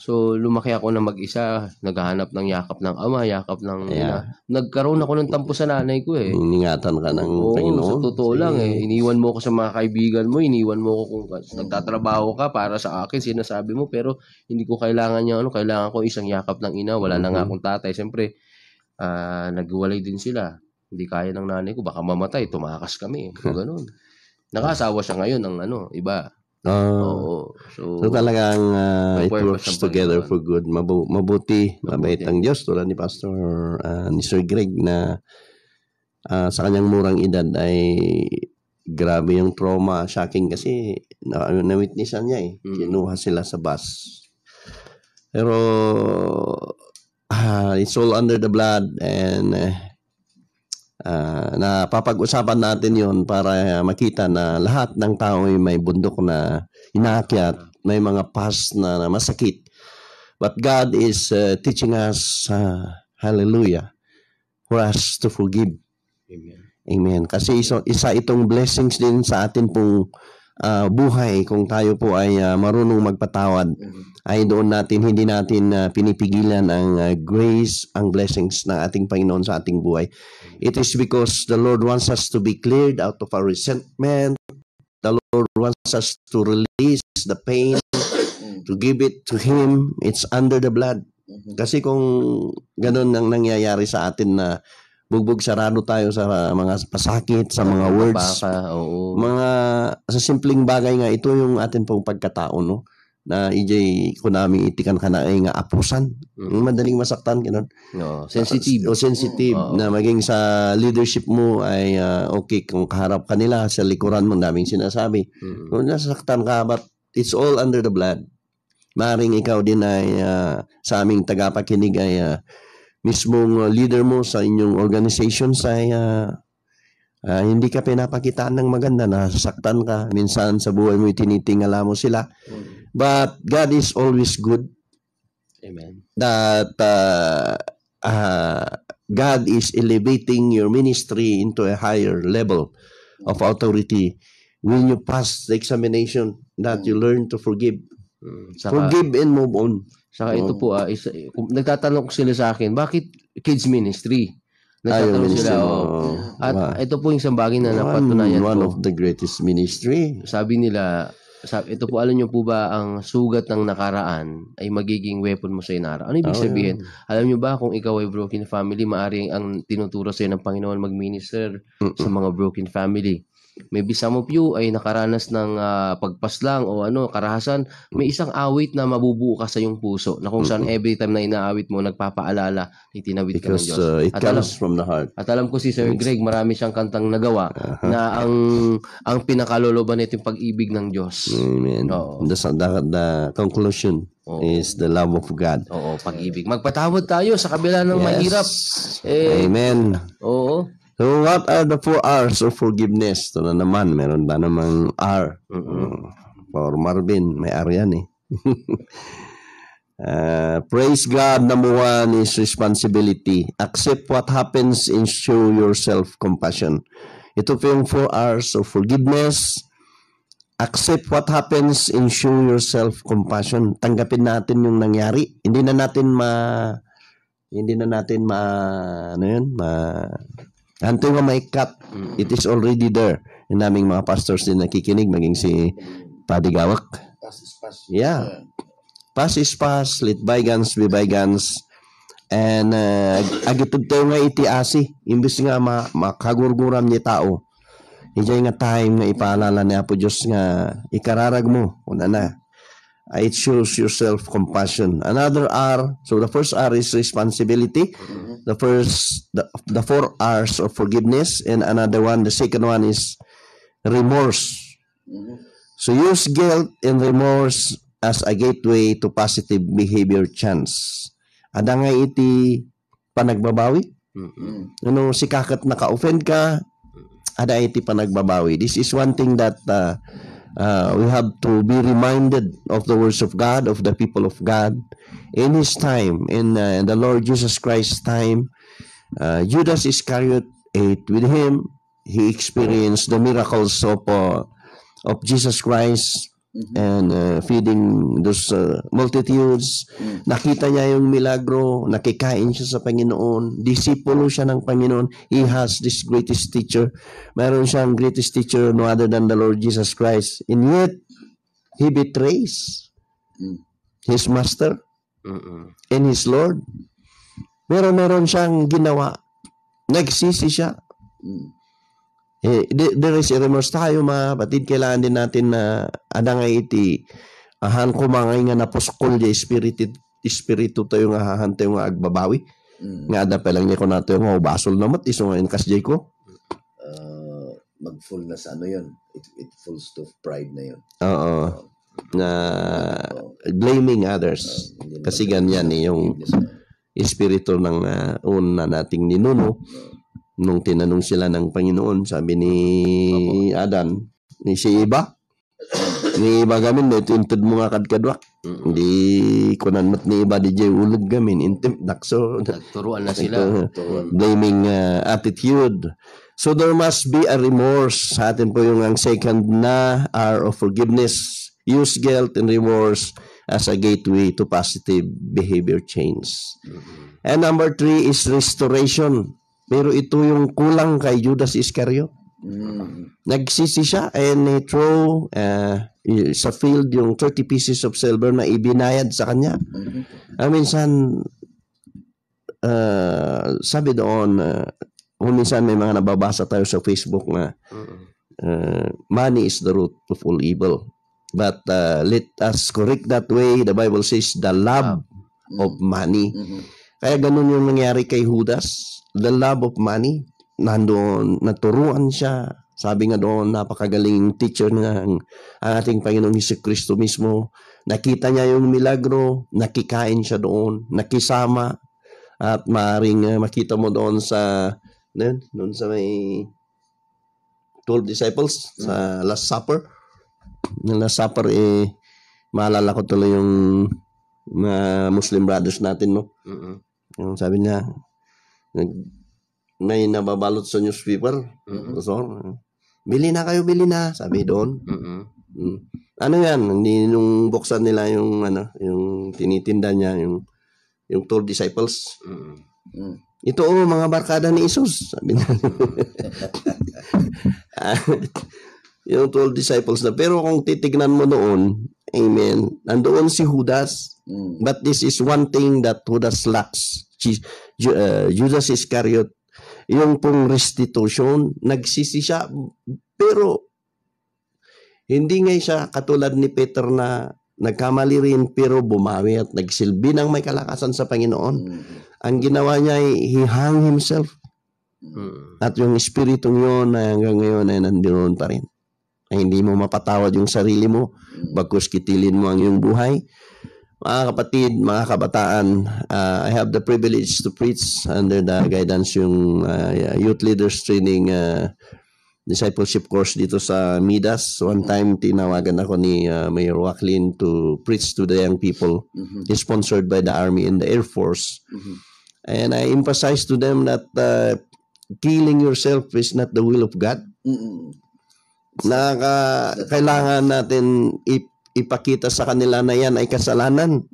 So, lumaki ako na mag-isa. Naghahanap ng yakap ng ama, yakap ng ina. Nagkaroon ako ng tampo sa nanay ko eh. Iningatan ka ng Panginoon. Sa totoo lang eh. Iniwan mo ako sa mga kaibigan mo. Iniwan mo ako kung nagtatrabaho ka para sa akin. Sinasabi mo. Pero hindi ko kailangan niya. Kailangan ko isang yakap ng ina. Wala na nga akong tatay. Siyempre, nagwalay din sila. Hindi kaya ng nanay ko. Baka mamatay. Tumakas kami. So, ganun. Nakasawa siya ngayon ng iba. So talagang it works together for good. Mabuti, mabait ang Diyos. Tulad ni Pastor ni Sir Greg na sa kanyang murang edad ay grabe yung trauma, shocking kasi na-witnessan niya eh. Kinuha sila sa bus. Pero it's all under the blood and napapag-usapan natin yon para makita na lahat ng tao ay may bundok na inaakyat, may mga past na masakit. But God is teaching us, hallelujah, for us to forgive. Amen. Kasi isa itong blessings din sa atin pong buhay kung tayo po ay marunong magpatawad. Ay doon hindi natin pinipigilan ang grace, ang blessings ng ating Panginoon sa ating buhay. It is because the Lord wants us to be cleared out of our resentment. The Lord wants us to release the pain, to give it to Him. It's under the blood. Kasi kung ganun ang nangyayari sa atin na bugbog sarado tayo sa mga pasakit, sa mga words, sa simpleng bagay nga, ito yung atin pong pagkatao, no? Na kunami itikan ka na ay nga apusan. Madaling masaktan ganun. Sensitive. Sensitive na maging sa leadership mo ay okay kung kaharap ka nila sa likuran mo, daming sinasabi. Kung nasaktan ka, but it's all under the blood. Maring ikaw din ay sa aming tagapakinig ay mismong leader mo sa inyong organizations ay hindi ka pinapakitaan ng maganda, nasasaktan ka. Minsan sa buhay mo tinitingala mo sila. But God is always good. Amen. That God is elevating your ministry into a higher level of authority when you pass the examination, that you learn to forgive. Forgive and move on. Saka ito po, nagtatanong sila sa akin, bakit kids ministry? Nagtatanong sila. At ito po yung isang bagay na napatunayan ko. One of the greatest ministry. Sabi nila, ito po, alam nyo po ba, ang sugat ng nakaraan ay magiging weapon mo sa inara. Ano ibig sabihin? Alam nyo ba, kung ikaw ay broken family, maaaring ang tinuturo sa'yo ng Panginoon mag-minister sa mga broken family. Maybe some of you ay nakaranas ng pagpaslang o karahasan, may isang awit na mabubuo ka sa iyong puso na kung saan every time na inaawit mo, nagpapaalala, itinawid ka ng Diyos. It comes from the heart. At alam ko si Sir Greg, marami siyang kantang nagawa na ang pinakaloloban nito yung pag-ibig ng Diyos. Amen. The conclusion is the love of God. Oo, pag-ibig. Magpatawad tayo sa kabila ng mahirap. Amen. Oo. So what are the 4 R's of forgiveness? Ito na naman, meron ba namang R? For Marvin, may R yan eh. Praise God, number 1 is responsibility. Accept what happens and show yourself compassion. Ito po yung 4 R's of forgiveness. accept what happens and show yourself compassion. Tanggapin natin yung nangyari. Hindi na natin hanto nga maikat. It is already there. Yung naming mga pastors din nakikinig, maging si Padre Gawak. Past is past. Yeah. Past is past, let bygones be bygones. And agitod tayo nga itiasi. Imbis nga makagurguram niya tao. Ijay nga time nga ipaalala niya po Diyos nga ikararag mo. Una na. It shows yourself compassion. Another R. So the first R is responsibility. The 4 R's of forgiveness. And another one, the second one is remorse. So use guilt and remorse as a gateway to positive behavior chance. Ada nga iti panagbabawi. Ano si kakat naka-offend ka, ada iti panagbabawi. This is one thing that we have to be reminded of the words of God, of the people of God. In His time, in the Lord Jesus Christ's time, Judas Iscariot ate with Him. He experienced the miracles of Jesus Christ and feeding those multitudes. Nakita niya yung milagro, nakikain siya sa Panginoon, disipulo siya ng Panginoon. He has this greatest teacher. Meron siyang greatest teacher no other than the Lord Jesus Christ. And yet, he betrays his master and his Lord. Pero meron siyang ginawa. Nagsisi siya. There is a remorse tayo mga batid. Kailangan din natin na ada nga iti ahan kumangay nga napuskol di espiritu tayo nga hahan tayo nga agbabawi. Nga ada pa lang niya ko nato yung basol namat iso nga kasjay ko. Mag-full na sa ano yun. It fulls to pride na yun. Oo. Na blaming others. Kasi ganyan yung espiritu ng una nating ninuno. Nung tinanong sila ng Panginoon, sabi ni Adan, ni si Iba, ni Iba gamin, intod mo nga kadkadwa. Hindi kunan mat ni Iba, di jay ulog gamin, intim, nakso. Nagturuan na sila. Blaming attitude. So there must be a remorse. Sa atin po yung ang second na R of forgiveness. Use guilt and remorse as a gateway to positive behavior change. And number 3 is restoration. Pero ito yung kulang kay Judas Iscariot. Nagsisi siya and he throw sa field yung 30 pieces of silver na ibinayad sa kanya. Minsan, sabi doon, minsan may mga nababasa tayo sa Facebook na money is the root of all evil. But let us correct that way. The Bible says the love of money. Kaya ganun yung nangyari kay Judas. The love of money. Nandoon, naturuan siya. Sabi nga doon, napakagaling teacher ng ating Panginoong Jesucristo mismo. Nakita niya yung milagro, nakikain siya doon, nakisama. At maaaring makita mo doon sa may 12 disciples sa Last Supper. Yung Last Supper, maalala ko tuloy yung mga Muslim brothers natin, no? Yung sabi niya, may nababalot sa newspaper. So, bili na kayo, sabi doon. Ano yan? Hindi nung buksan nila yung yung tinitinda niya yung 12 disciples. Ito mga barkada ni Jesus, sabi niya. Yung 12 disciples na. Pero kung titignan mo doon, amen, nandoon si Judas. But this is one thing that Judas lacks. Judas Iscariot, yung pong restitution, nagsisi siya, pero hindi nga siya katulad ni Peter na nagkamali rin pero bumawi at nagsilbi ng may kalakasan sa Panginoon. Ang ginawa niya ay he hung himself. At yung espiritong yun hanggang ngayon ay nandiyon pa rin. Ay hindi mo mapatawad yung sarili mo, bagkus kitilin mo ang iyong buhay. Mga kapatid, mga kabataan, I have the privilege to preach under the guidance yung youth leaders training discipleship course dito sa Midas. One time, tinawagan ako ni Mayor Wacklin to preach to the young people. It's sponsored by the Army and the Air Force. And I emphasize to them that killing yourself is not the will of God. kailangan natin ipakita sa kanila na yan ay kasalanan.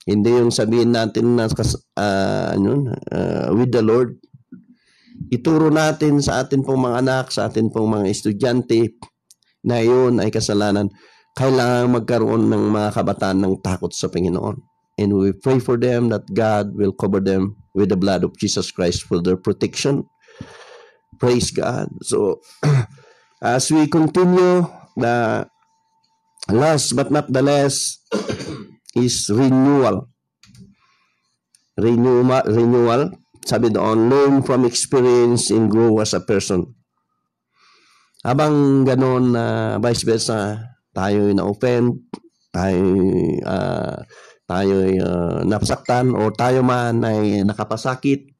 Hindi yung sabihin natin na with the Lord. Ituro natin sa atin pong mga anak, sa atin pong mga estudyante na yun ay kasalanan. Kailangan magkaroon ng mga kabataan ng takot sa Panginoon. And we pray for them that God will cover them with the blood of Jesus Christ for their protection. Praise God. So, as we continue, the last but not the least is renewal. Renewal. Sabi doon, learn from experience and grow as a person. Habang ganon, vice versa, tayo'y na-offend, tayo'y napasaktan, o tayo man ay nakapasakit.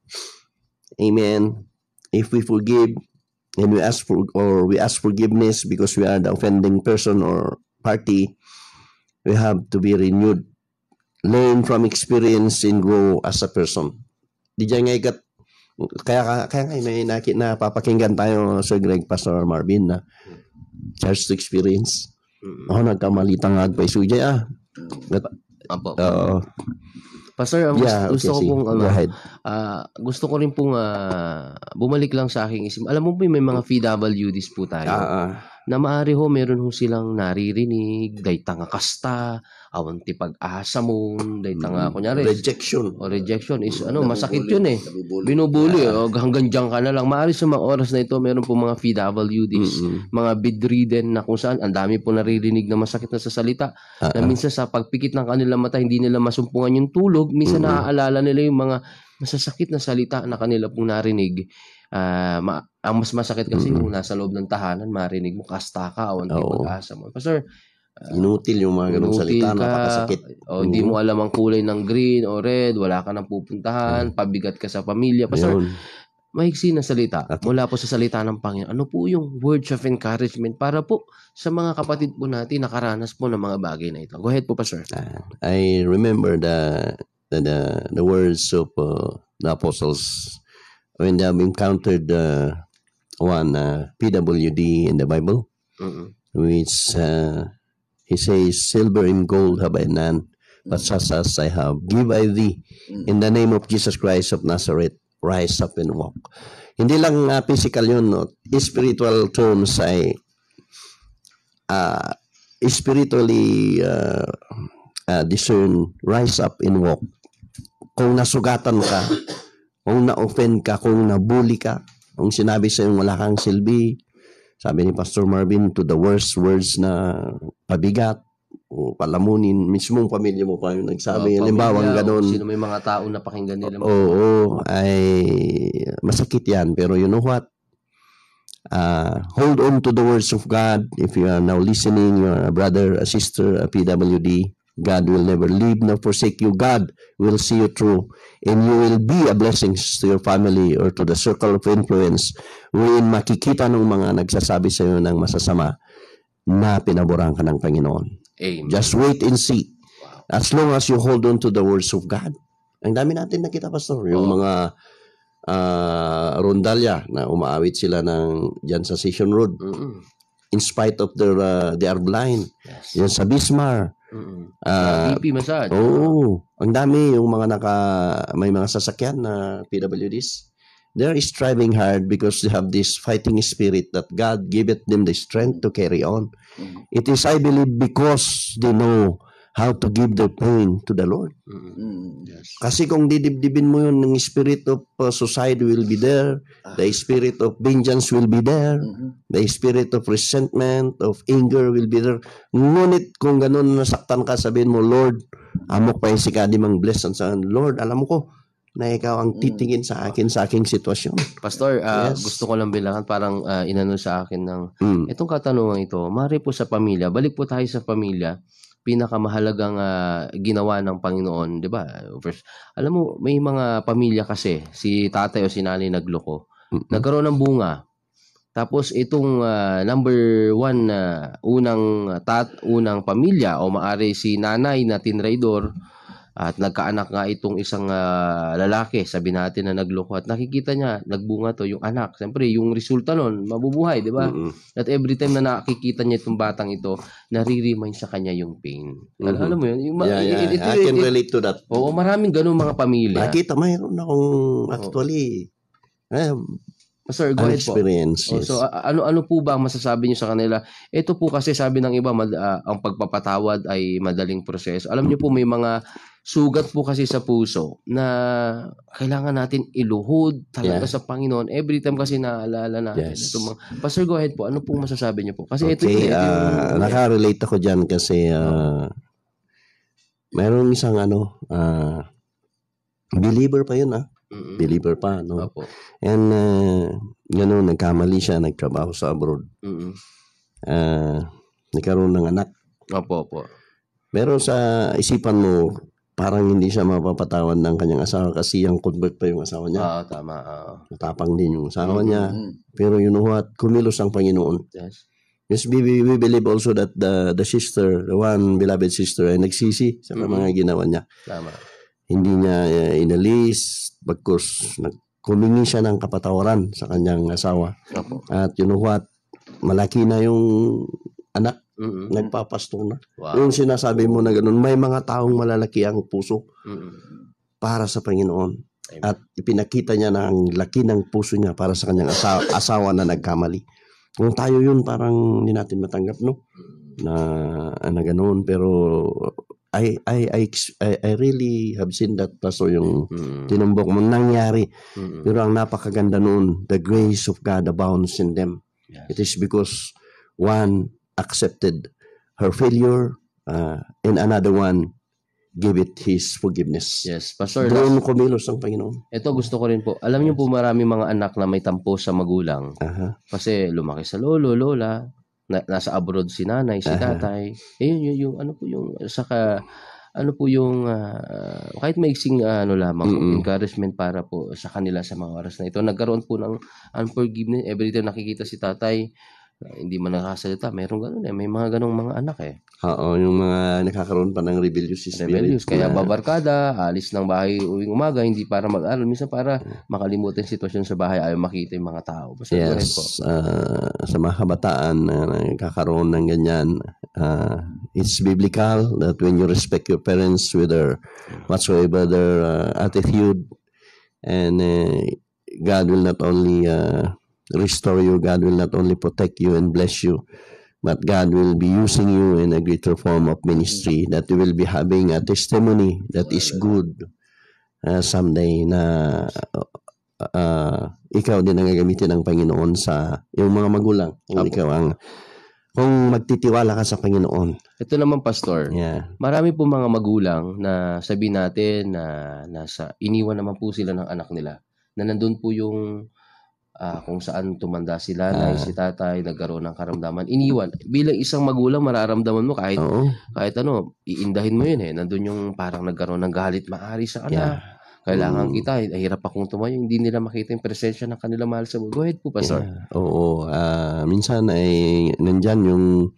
Amen. If we forgive and we ask forgiveness because we are the offending person or party, we have to be renewed. Learn from experience and grow as a person. Di dyan nga kaya may napapakinggan tayo, Sir Greg, Pastor Marvin, na church to experience. Nagkamalitang agpaisudya. Apo. Pastor, gusto ko rin pong bumalik lang sa aking isip. Alam mo po, may mga PWDs po tayo na maaari ho, meron ho silang naririnig, day tanga kasta, awan ti pag-asa mo, day tanga, kunyari. Rejection. O rejection is, masakit yun eh. Binubuli, hanggang dyan ka na lang. Maaari sa mga oras na ito, meron po mga PWDs, mga bedridden na kung saan, ang dami po naririnig na masakit na sa salita, na minsan sa pagpikit ng kanilang mata, hindi nila masumpungan yung tulog, minsan naaalala nila yung mga masasakit na salita na kanila pong narinig. Ang mas masakit kasi kung nasa loob ng tahanan, marinig mo, kasta ka, o hindi pag-asa mo. Pastor, inutil yung mga ganung salita, napakasakit. O hindi mo alam ang kulay ng green o red, wala ka nang pupuntahan, pabigat ka sa pamilya. Pastor, mahigsi na salita mula po sa salita ng Panginoon. Ano po yung words of encouragement para po sa mga kapatid po natin nakaranas po ng mga bagay na ito? Go ahead po, Pastor. I remember the words of the apostles when they have encountered one PWD in the Bible, which he says, silver and gold have I none, but such as I have, give I thee. In the name of Jesus Christ of Nazareth, rise up and walk. Hindi lang physical yun, no? Spiritual terms ay spiritually discern, rise up and walk. Kung nasugatan ka, kung na-offend ka, kung nabully ka, kung sinabi sa'yo wala kang silbi, sabi ni Pastor Marvin, to the worst words na pabigat o palamunin, mismong pamilya mo pa yung nagsabi. Halimbawa, gano'n. Sino may mga tao na pakinggan nila. Ay masakit yan. Pero you know what? Hold on to the words of God. If you are now listening, you are a brother, a sister, a PWD, God will never leave nor forsake you. God will see you through, and you will be a blessing to your family or to the circle of influence wherein makikita ng mga nagsasabi sa iyo ng masasama na pinaboran ka ng Panginoon. Amen. Just wait and see. As long as you hold on to the words of God. Ang dami natin nakita, Pastor. Yung mga rondalya na umaawit sila dyan sa Session Road. In spite of they are blind. Yes. Yan sa Bismar. BP massage. Ang dami yung mga may mga sasakyan na PWDs. They're striving hard because they have this fighting spirit that God giveth them the strength to carry on. It is, I believe, because they know how to give their pain to the Lord. Yes. Kasi kung didibdibin mo yun, ng spirit of suicide will be there, the spirit of vengeance will be there, the spirit of resentment, of anger will be there. Ngunit kung ganun nasaktan ka, sabihin mo, Lord, amok pa yung sikadi mang bless sa Lord, alam ko na ikaw ang titingin sa akin sa aking sitwasyon. Pastor, gusto ko lang bilangan, parang inano sa akin ng itong katanungan ito, mari po sa pamilya, balik po tayo sa pamilya, pinakamahalagang ginawa ng Panginoon, di ba? First, alam mo, may mga pamilya kasi, si tatay o si nanay nagloko, nagkaroon ng bunga. Tapos itong number one unang pamilya o maari si nanay na tinraidor, At nagkaanak nga itong isang lalaki, sabi natin na nagloko, at nakikita niya, nagbunga to yung anak. Siyempre, yung resulta nun, mabubuhay, di ba? At every time na nakikita niya itong batang ito, nare-remind sa kanya yung pain. Alam mo yun? I can relate to that. Oo, maraming ganun mga pamilya. Nakita, mayroon akong actually Sir, go ahead po. experience. Yes. So, ano po ba ang masasabi niyo sa kanila? Ito po kasi sabi ng iba, ang pagpapatawad ay madaling proseso. Alam niyo po, may mga sugat po kasi sa puso na kailangan natin iluhod talaga sa Panginoon. Every time kasi naalala natin. Yes. Pastor, go ahead po. Ano pong masasabi niyo po? Kasi ito nakarelate ako dyan kasi mayroong isang believer pa yun believer pa, no? Opo. And gano'n, nagkamali siya, nagtrabaho sa abroad. Nagkaroon ng anak. Opo. Pero sa isipan mo, parang hindi siya mapapatawan ng kanyang asawa kasi yung convert pa yung asawa niya. Tama. Matapang din yung asawa niya. Pero you know what? Kumilos ang Panginoon. Yes. Yes, we believe also that the sister, the one beloved sister, ay nagsisi sa mga ginawa niya. Tama. Hindi niya inalis, bagkus kumingi siya ng kapatawaran sa kanyang asawa. Opo. At you know what? Malaki na yung anak. Nagpapastong na. Wow. Yung sinasabi mo na ganun, may mga taong malalaki ang puso para sa Panginoon. Amen. At ipinakita niya na ang laki ng puso niya para sa kanyang asawa na nagkamali. Kung tayo yun, parang hindi natin matanggap, no? Na ganun. Pero I really have seen that, Pastor, yung tinumbok mo nangyari. Pero ang napakaganda noon, the grace of God abounds in them. Yes. It is because one accepted her failure and another one gave it his forgiveness. Yes, Pastor. Doon kumilos ang Panginoon. Ito gusto ko rin po. Alam niyo po, marami mga anak na may tampo sa magulang. Kasi lumaki sa lolo, lola, nasa abroad si nanay, si tatay. Yung ano po yung saka ano po yung kahit maiksing lamang encouragement para po sa kanila sa mga oras na ito. Nagkaroon po ng unforgiveness. Every time nakikita si tatay, hindi man nakasalita, meron ganun may mga ganung mga anak Oo, yung mga nakakaroon pa ng rebellious spirit. Kaya babarkada, alis ng bahay uwing umaga, hindi para mag-aral, minsan para makalimutan yung sitwasyon sa bahay, ayaw makita yung mga tao. Basta yes, sa mga kabataan na nakakaroon ng ganyan, it's biblical that when you respect your parents with their whatsoever their attitude, and God will not only restore you, God will not only protect you and bless you, but God will be using you in a greater form of ministry, that you will be having a testimony that is good someday, na ikaw din ang gagamitin ng Panginoon sa yung mga magulang. Kung magtitiwala ka sa Panginoon. Ito naman, Pastor. Yeah. Marami po mga magulang na sabihin natin na iniwan naman po sila ng anak nila. Na nandun po yung kung saan tumanda si nanay, si tatay, nagkaroon ng karamdaman. Iniwan. Bilang isang magulang, mararamdaman mo kahit iindahin mo yun Nandun yung parang nagkaroon ng galit maari sa anak. Kailangan kita, hirap akong tumayo, hindi nila makita yung presensya ng kanila mahal sa buhay. Go ahead po, Pastor. Oo. Minsan ay nandyan yung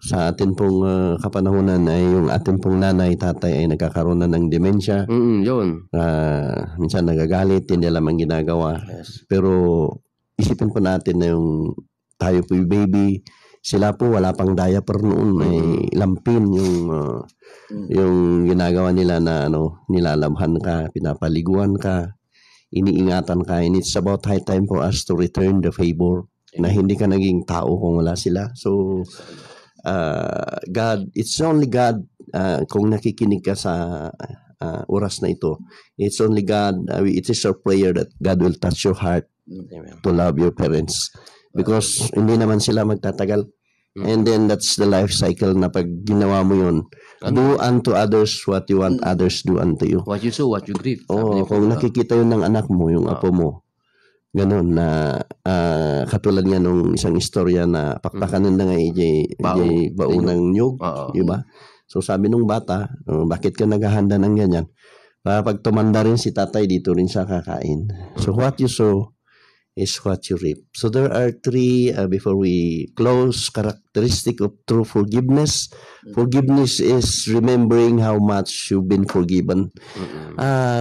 sa atin pong kapanahunan ay yung atin pong nanay, tatay ay nagkakaroon na ng demensya. Yun. Minsan nagagalit, hindi alam ang ginagawa. Yes. Pero isipin po natin na yung tayo po yung baby, sila po wala pang diaper noon, ay lampin yung ginagawa nila na nilalabhan ka, pinapaliguan ka, iniingatan ka, and it's about high time for us to return the favor na hindi ka naging tao kung wala sila. So God, it's only God, kung nakikinig ka sa oras na ito, it's only God, it is our prayer that God will touch your heart to love your parents, because hindi naman sila magtatagal. And then that's the life cycle na pag ginawa mo yun, do unto others what you want others do unto you. What you sow, what you reap. Kung nakikita yun ng anak mo, yung apo mo, ganun na katulad nga nung isang istorya na pakpakanan na nga bao ng nyug, di ba? So sabi nung bata, bakit ka naghahanda ng ganyan? Para pag tumanda rin si tatay, dito rin siya kakain. So what you sow, is what you reap. So there are three, before we close, characteristic of true forgiveness. Forgiveness is remembering how much you've been forgiven.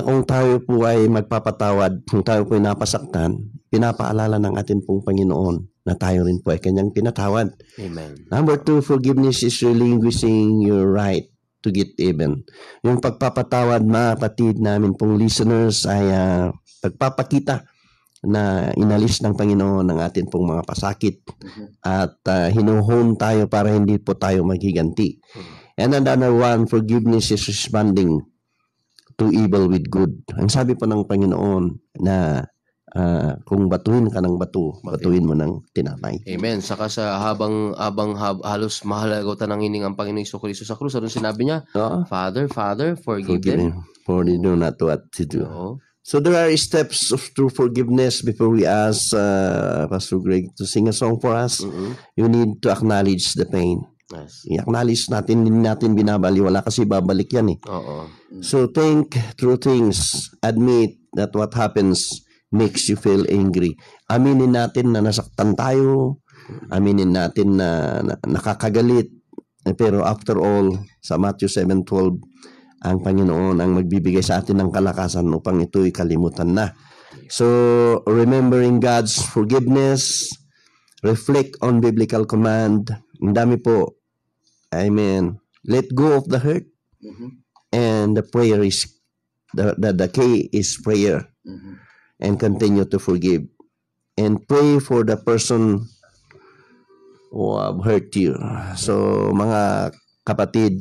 Kung tayo po ay magpapatawad, kung tayo po ay napasaktan, pinapaalala ng atin pong Panginoon na tayo rin po ay kanyang pinatawad. Amen. Number 2, forgiveness is relinquishing your right to get even. Yung pagpapatawad, mga kapatid namin pong listeners, ay pagpapakita na inalis ng Panginoon ng atin pong mga pasakit at hinuhon tayo para hindi po tayo maghiganti. And another one, forgiveness is responding to evil with good. Ang sabi po ng Panginoon na kung batuhin ka ng batuhin mo ng tinapay. Amen. Saka sa habang halos mahalagaw ng hining ang Panginoong Jesucristo sa krus, ano sinabi niya? Father, forgive them. For they know not what to do. Oo. So there are steps of true forgiveness before we ask Pastor Greg to sing a song for us. You need to acknowledge the pain. Yes. I-acknowledge natin, hindi natin binabaliwala kasi babalik yan eh. Oo. So think through things. Admit that what happens makes you feel angry. Aminin natin na nasaktan tayo. Aminin natin na nakakagalit. Pero after all, sa Matthew 7:12, ang Panginoon ang magbibigay sa atin ng kalakasan upang ito'y kalimutan na. So, remembering God's forgiveness, reflect on biblical command. Ang dami po. Amen. Let go of the hurt. And the prayer is, the key is prayer. And continue to forgive. And pray for the person who have hurt you. So, mga kapatid,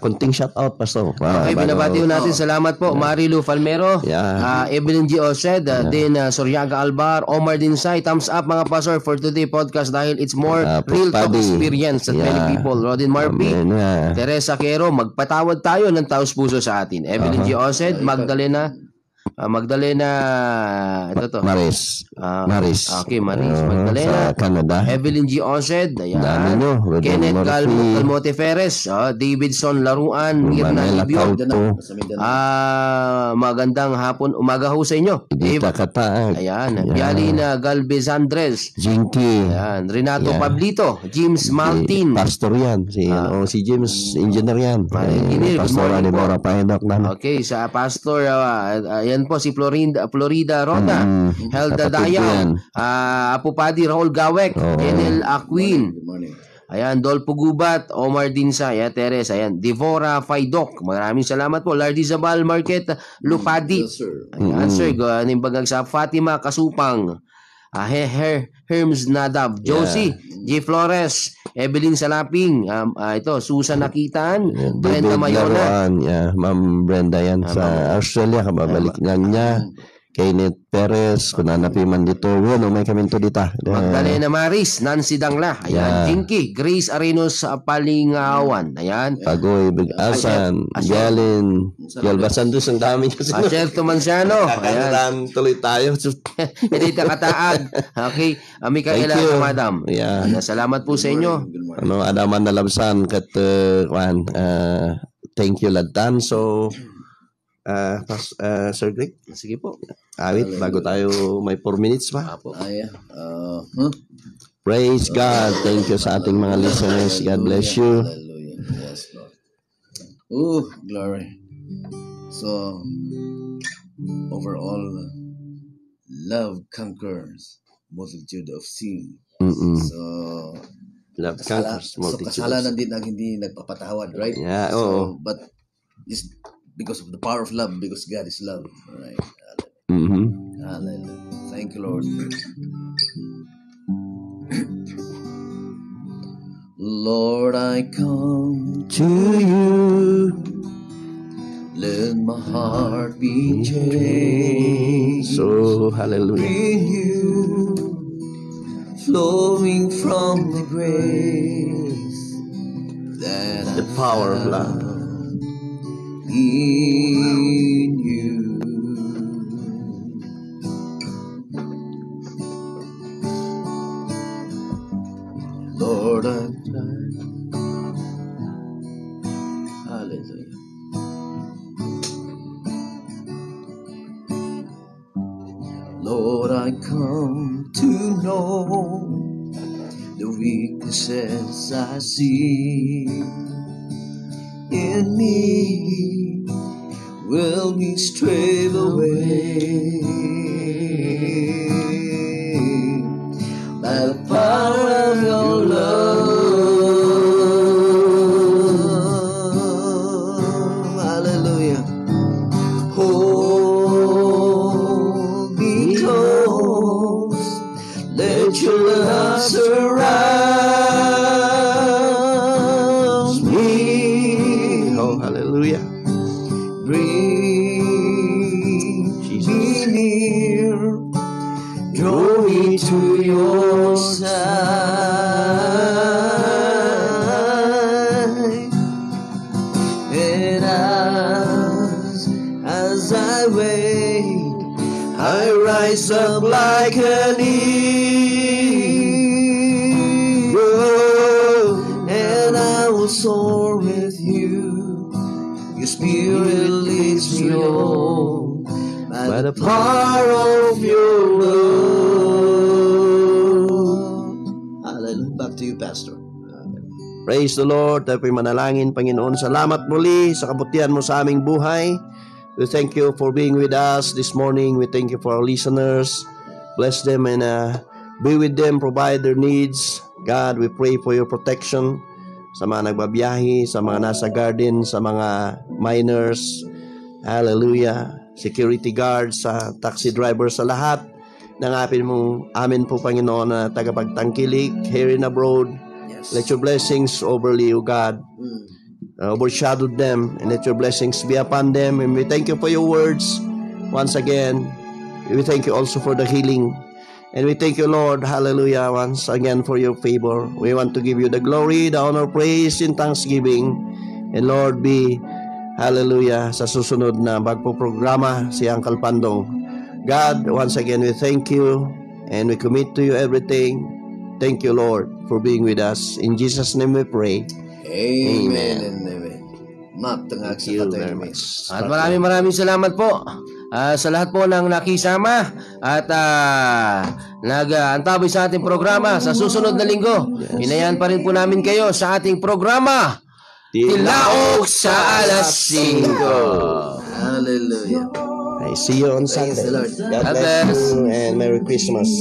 kunting shout out, Pastor. Okay, binabati ko natin. Salamat po. Marilu Falmero, Evelyn G. Osed, din Soryaga Albar, Omar Dinsay. Thumbs up mga Pastor for today podcast dahil it's more real talk experience at many people. Rodin Marpi, Teresa Quero, magpatawad tayo ng taos puso sa atin. Evelyn G. Osed, Magdalena, ito to. Maris. Okay, Maris. Sa Magdalena. Canada. Evelyn G. Osed. Ayan. Kenneth Calmote Ferres. Davidson Laruan. Mirna Libio. Magandang hapon. Umaga ho sa inyo. Dita Kataag. Ayan. Yalina Galvez Andres. Jinky. Ayan. Renato Pablito. James Martin. Pastor yan. Si James, engineer yan. Engineer. Pastor Anibora Pahinok namin. Okay, sa Pastor, ayan po si Florida Rota, Helda Dayang, Apo Padi Raul Gawek, Enel Aquin, ayan, Dolpo Gubat, Omar Dinsa, ayan, Teres, ayan, Devora Faidok, maraming salamat po, Lardy Zabal Market, Lupadi, ayan, sir, nimbagag sa Fatima Kasupang, Herms Nadab, Josie, J. Flores, Evelyn Salaping, ito, Susan Nakitaan, Brenda Mayona. Ma'am Brenda yan sa Australia, kababalik lang niya. Kenneth Perez, kung nanapin man dito, may kaminto dito. Magdalena Maris, Nancy Dangla, ayan, Jinky, Grace Arenos Palingawan, ayan. Pagoy, Big-Asan, Galen, Yalbasan doon, ang dami niya. Acerto Manciano, ayan. Tuloy tayo. Edita Kataag, okay, Mikaela Madam. Salamat po sa inyo. Adaman na labsan, kat, thank you, Ladan. So, Sir Greg? Sige po. Awit, bago tayo may 4 minutes pa. Praise God. Thank you sa ating mga listeners. God bless you. Hallelujah. Yes, Lord. Oh, glory. So, overall, love conquers multitude of sin. So, love conquers multitude. So, kasalanan din ang hindi nagpapatawad, right? Yeah, so, but it's because of the power of love, because God is love. Right? Hallelujah. Thank you, Lord. Lord, I come to you. Let my heart be changed. So, hallelujah. In you, flowing from the grace that the power of love. In you, Lord, I cry. Hallelujah. Lord, I come to know the weaknesses I see in me will be straight away by the power of your love. Hallelujah. Hold me close, let your love surround me. Oh, hallelujah. Bring Jesus. me near, draw me to your side, and as I wait, I rise up like an eagle, and I will soar with you. Your spirit leads me on by the power of your love. Hallelujah. Back to you, Pastor. Praise the Lord. Tayo po'y manalangin, Panginoon. Salamat muli sa kabutihan mo sa aming buhay. We thank you for being with us this morning. We thank you for our listeners. Bless them and be with them, provide their needs. God, we pray for your protection sa mga nagbabiyahe, sa mga nasa garden, sa mga miners. Hallelujah. Security guards, sa taxi drivers, sa lahat ng amin po, Panginoon, na tagapagtangkilik here and abroad. Yes. Let your blessings overlay, O God, overshadow them, and let your blessings be upon them. And we thank you for your words once again. We thank you also for the healing. And we thank you, Lord, hallelujah, once again for your favor. We want to give you the glory, the honor, praise, and thanksgiving. And Lord, be, hallelujah, sa susunod na bagpo-programa si Uncle Pandong. God, once again, we thank you and we commit to you everything. Thank you, Lord, for being with us. In Jesus' name we pray. Amen and amen. Magtangag Thank sa you katay very ni much. At maraming salamat po sa lahat po ng nakisama at nag-antabay sa ating programa sa susunod na linggo. Inayan pa rin po namin kayo sa ating programa Tilaok sa alas 5. Hallelujah. I see you on Praise Sunday. the Lord. God bless you and Merry Christmas.